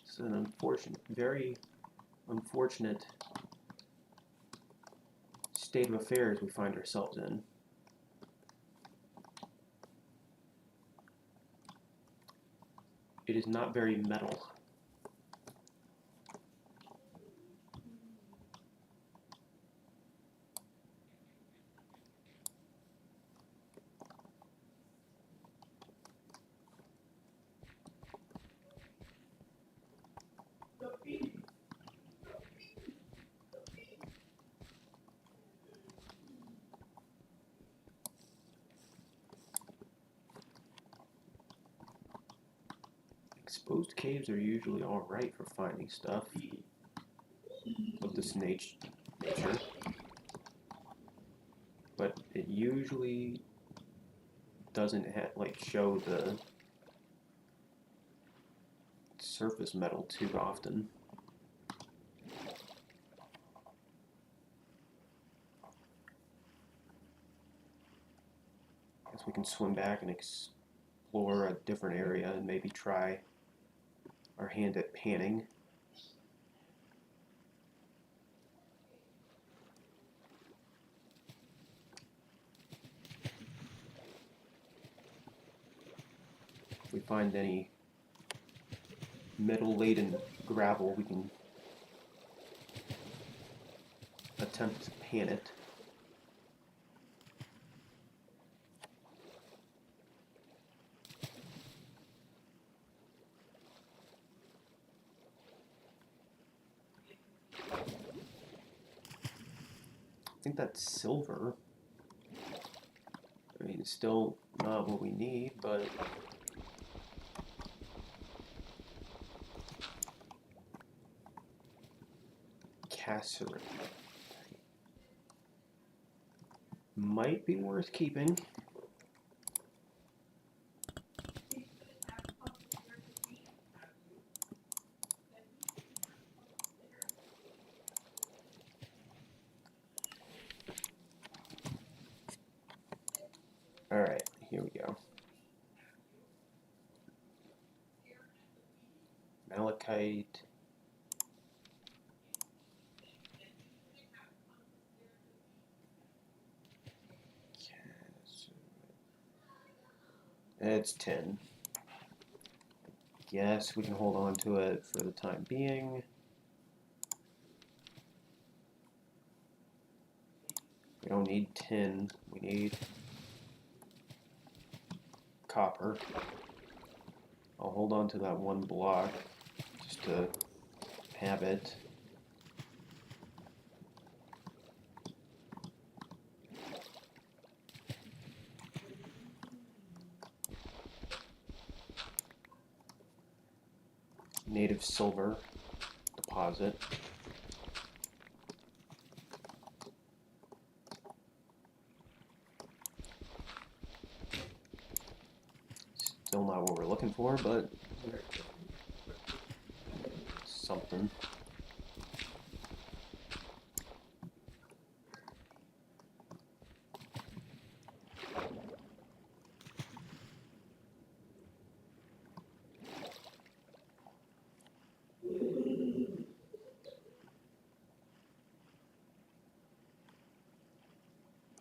It's an unfortunate, very unfortunate state of affairs we find ourselves in. It is not very metal. Exposed caves are usually alright for finding stuff of this nature, but it usually doesn't show the surface metal too often. Guess we can swim back and explore a different area and maybe try our hand at panning. If we find any metal-laden gravel, we can attempt to pan it. I think that's silver. I mean, it's still not what we need, but Casserole might be worth keeping. Alright, here we go. Malachite. It's 10. Guess we can hold on to it for the time being. We don't need tin, we need copper. I'll hold on to that one block just to have it. Native silver deposit. Still not what we're looking for, but something.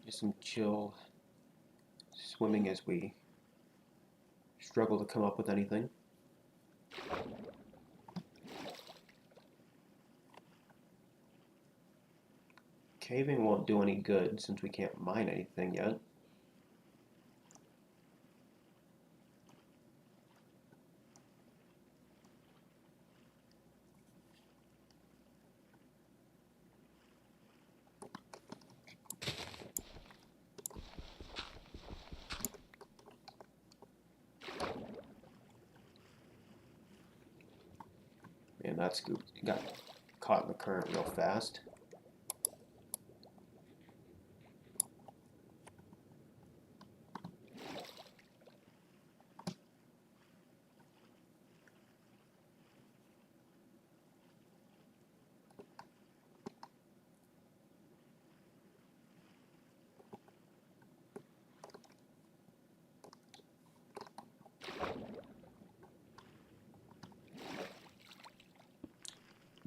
Just some chill swimming as we struggle to come up with anything. Caving won't do any good since we can't mine anything yet. Man, that scoop got caught in the current real fast.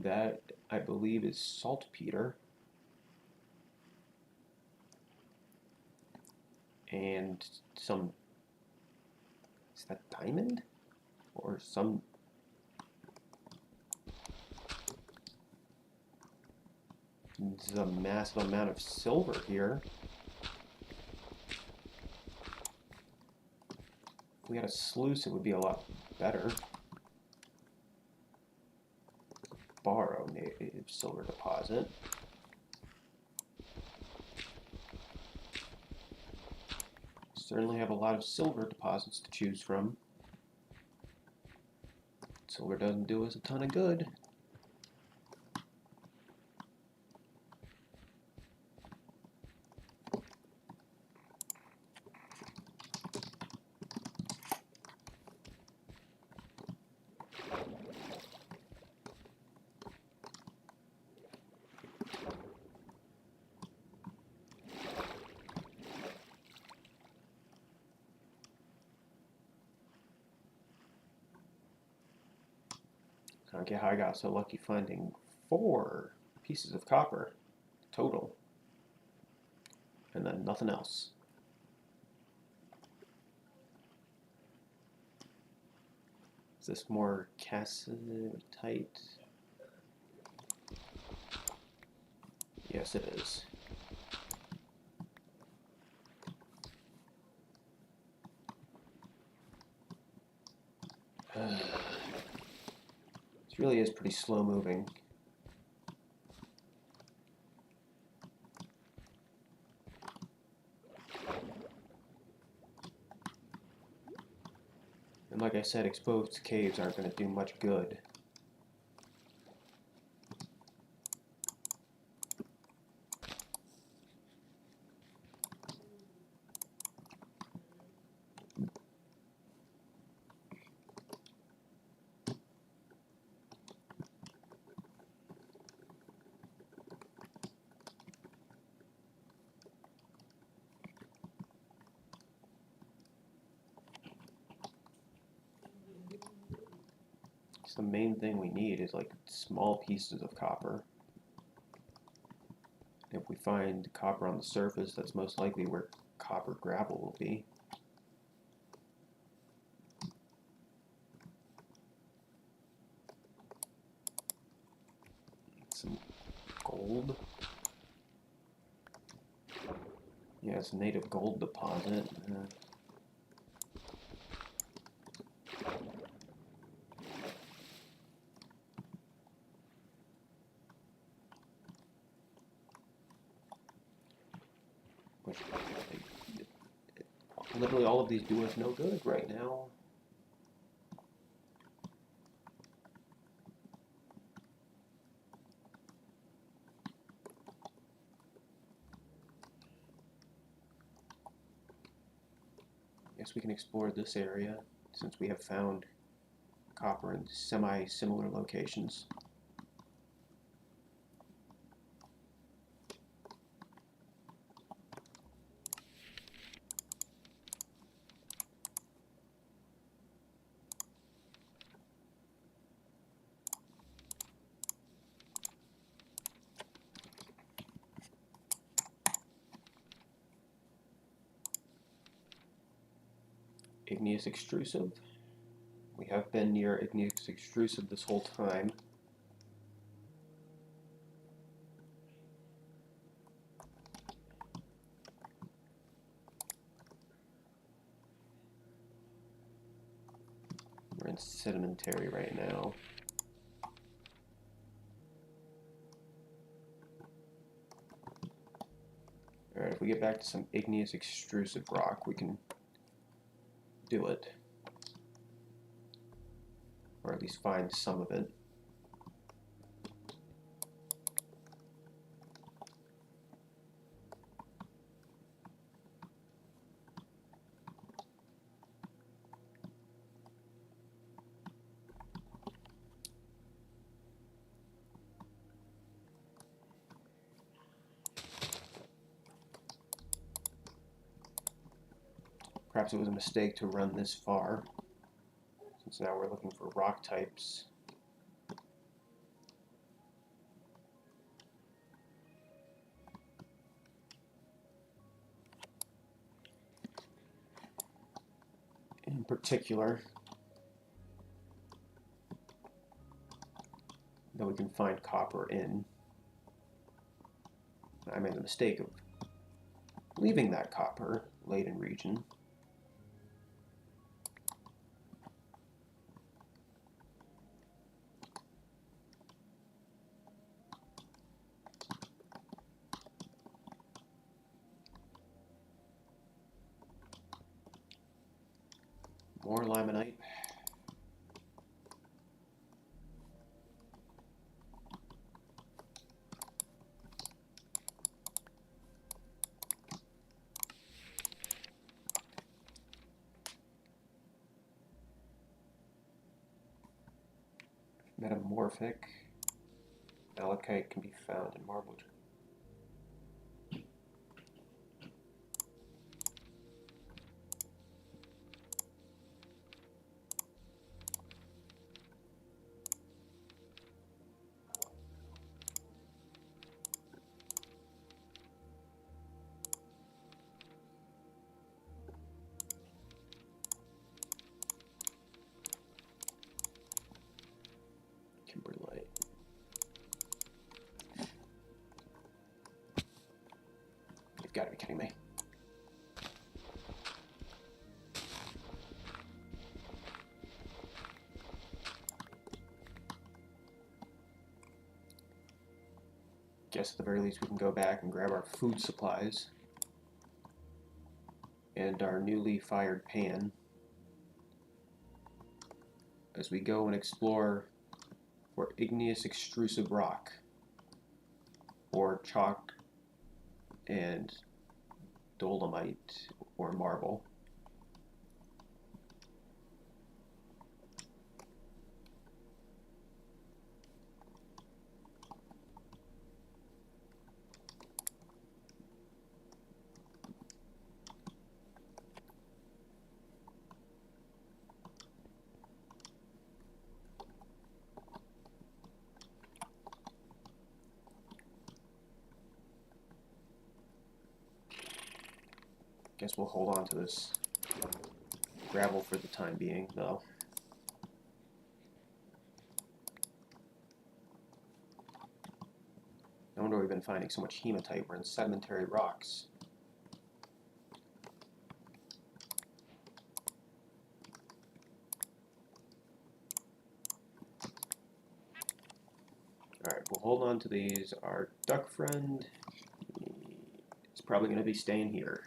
That, I believe, is saltpeter. And some, is that diamond? Or some, there's a massive amount of silver here. If we had a sluice, it would be a lot better. Borrow native silver deposit. Certainly have a lot of silver deposits to choose from. Silver doesn't do us a ton of good. I don't get how I got so lucky finding 4 pieces of copper total. And then nothing else. Is this more cassitite? Yes, it is. This really is pretty slow moving. And like I said, exposed caves aren't going to do much good. So the main thing we need is like small pieces of copper. If we find copper on the surface, that's most likely where copper gravel will be. Some gold. Yeah, it's a native gold deposit. Which, literally all of these do us no good right now. Guess we can explore this area since we have found copper in semi-similar locations. Igneous extrusive. We have been near igneous extrusive this whole time. We're in sedimentary right now. Alright, if we get back to some igneous extrusive rock, we can do it. Or at least find some of it. Perhaps it was a mistake to run this far, since now we're looking for rock types. In particular, that we can find copper in. I made the mistake of leaving that copper late in region. More limonite. Metamorphic. Malachite can be found in marble. Kimberlite. You've got to be kidding me. Guess at the very least we can go back and grab our food supplies and our newly fired pan as we go and explore for igneous extrusive rock or chalk and dolomite or marble. Guess we'll hold on to this gravel for the time being, though. No wonder we've been finding so much hematite. We're in sedimentary rocks. Alright, we'll hold on to these. Our duck friend is probably going to be staying here.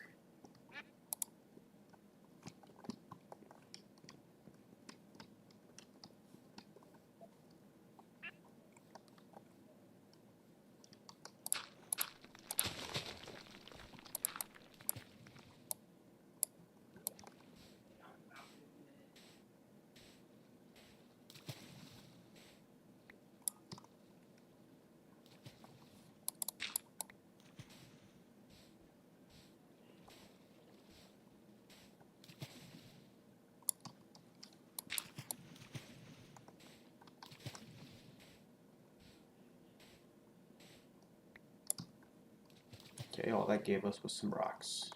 Okay, all that gave us was some rocks.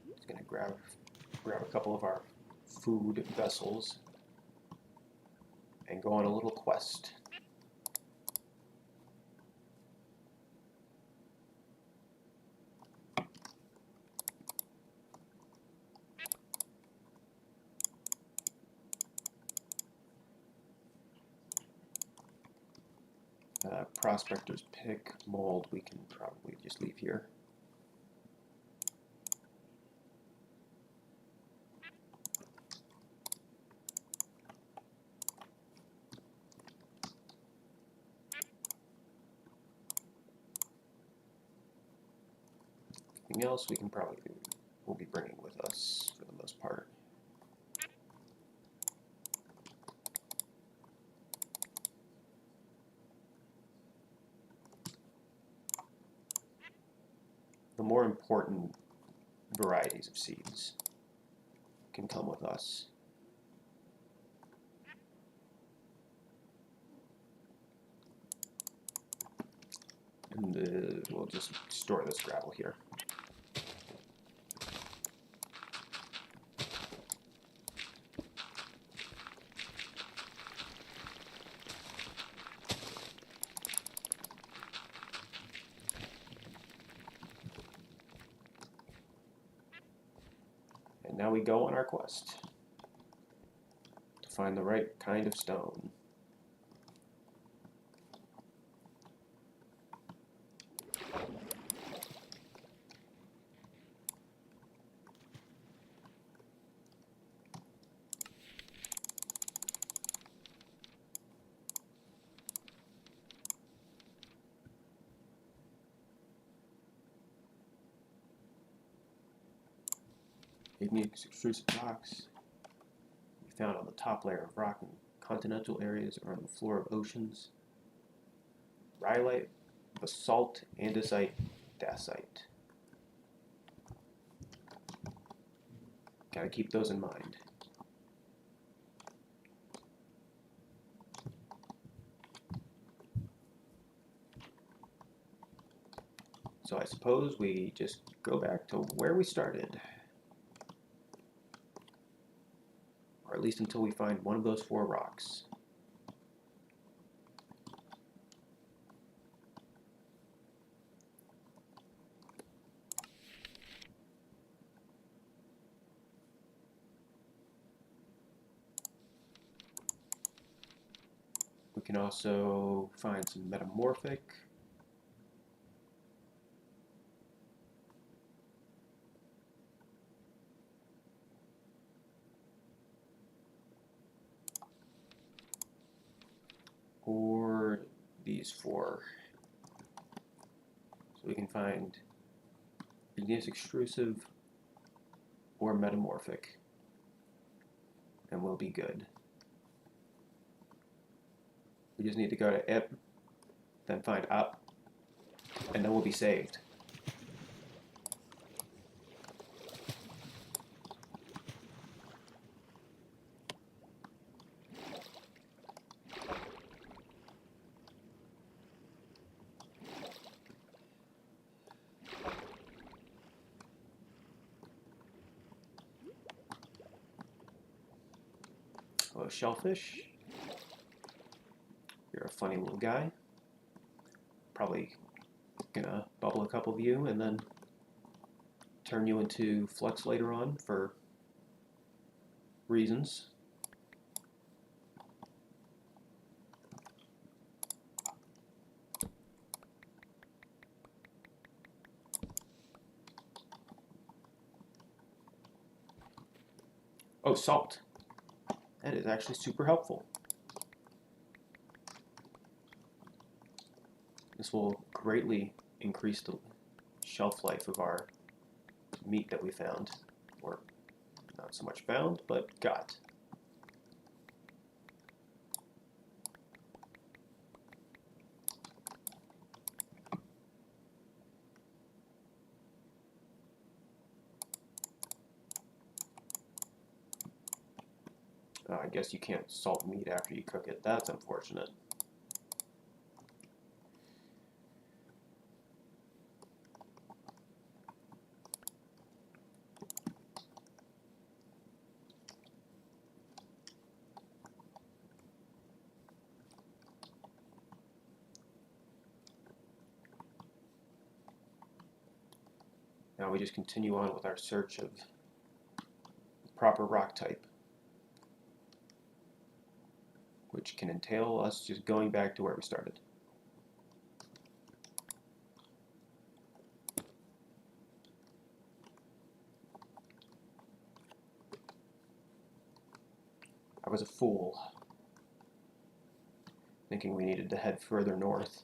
Just gonna grab a couple of our food vessels and go on a little quest. Prospector's pick, mold, we can probably just leave here. Anything else we can probably we'll be bringing with us for the most part. The more important varieties of seeds can come with us. And we'll just store this gravel here. And now we go on our quest to find the right kind of stone. Igneous extrusive rocks we found on the top layer of rock in continental areas or on the floor of oceans. Rhyolite, basalt, andesite, dacite. Gotta keep those in mind. So I suppose we just go back to where we started. Or at least until we find one of those 4 rocks. We can also find some metamorphic. Or these 4. So we can find igneous extrusive or metamorphic, and we'll be good. We just need to go to IP, then find up, and then we'll be saved. Oh, shellfish. You're a funny little guy. Probably gonna bubble a couple of you and then turn you into flux later on for reasons. Oh, salt. That is actually super helpful. This will greatly increase the shelf life of our meat that we found. Or not so much found, but got. I guess you can't salt meat after you cook it. That's unfortunate. Now we just continue on with our search of the proper rock type, which can entail us just going back to where we started. I was a fool, thinking we needed to head further north.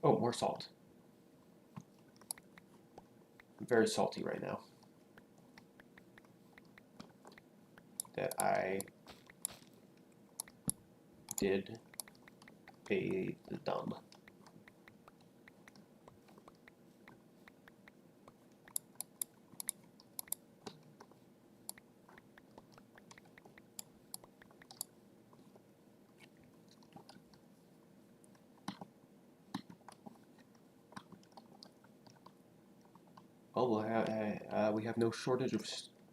Oh, more salt. I'm very salty right now. That I did the dumb. Well, we have no shortage of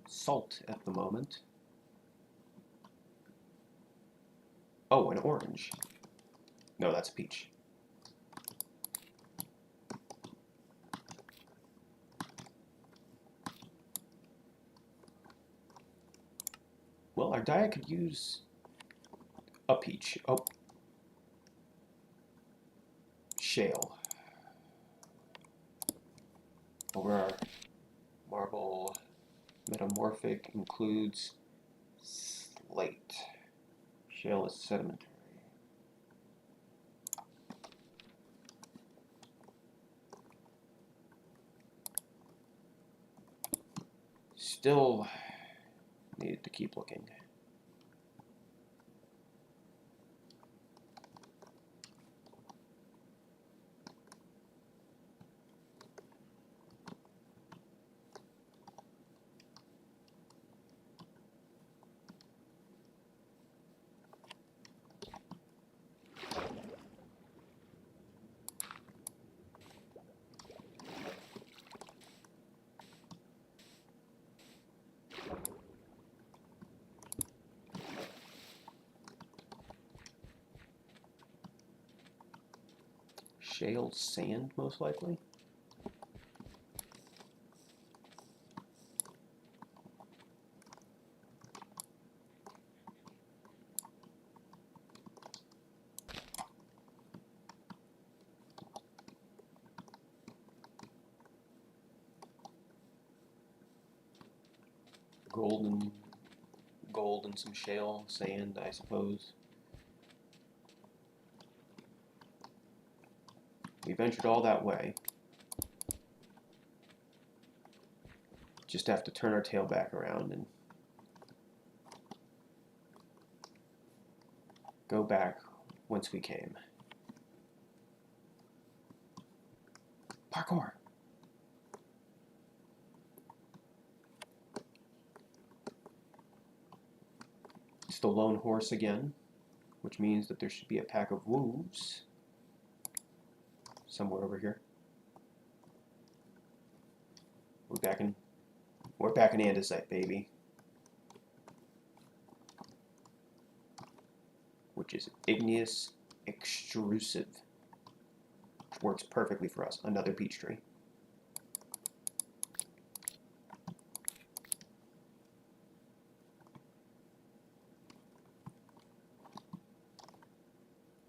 salt at the moment. Oh, an orange. No, that's a peach. Well, our diet could use a peach. Oh, shale. Over our marble metamorphic includes slate. Shale is sedimentary. Still needed to keep looking. Shale sand, most likely. Gold and some shale sand, I suppose. We ventured all that way. Just have to turn our tail back around and go back whence we came. Parkour! It's the lone horse again, which means that there should be a pack of wolves somewhere over here. We're back in andesite, baby. Which is igneous extrusive. Works perfectly for us. Another peach tree.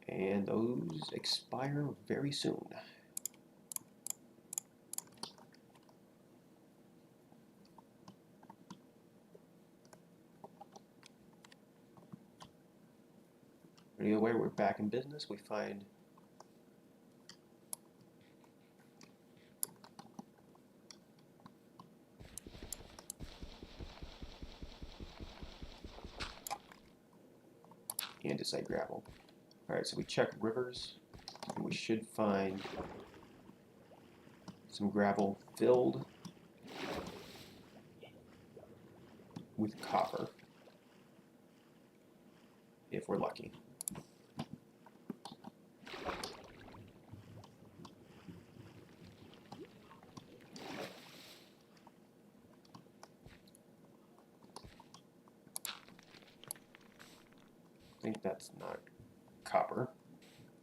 And those expire very soon. Either way, we're back in business. We find andesite gravel. Alright, so we check rivers, and we should find some gravel filled with copper, if we're lucky. I think that's not copper.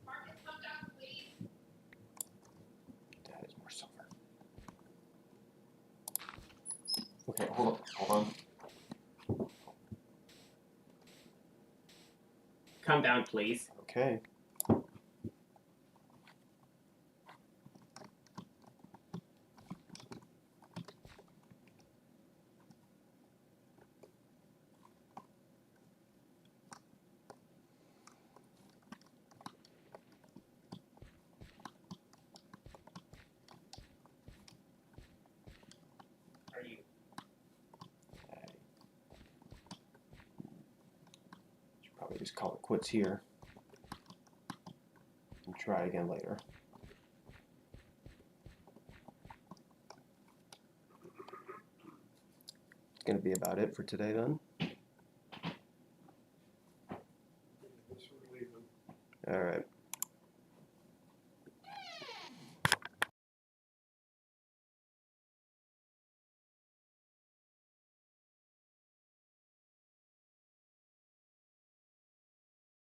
Marcus, come down, please. That is more silver. Okay, hold on. Come down, please. Okay. just call it quits here and try again later. It's going to be about it for today then. All right.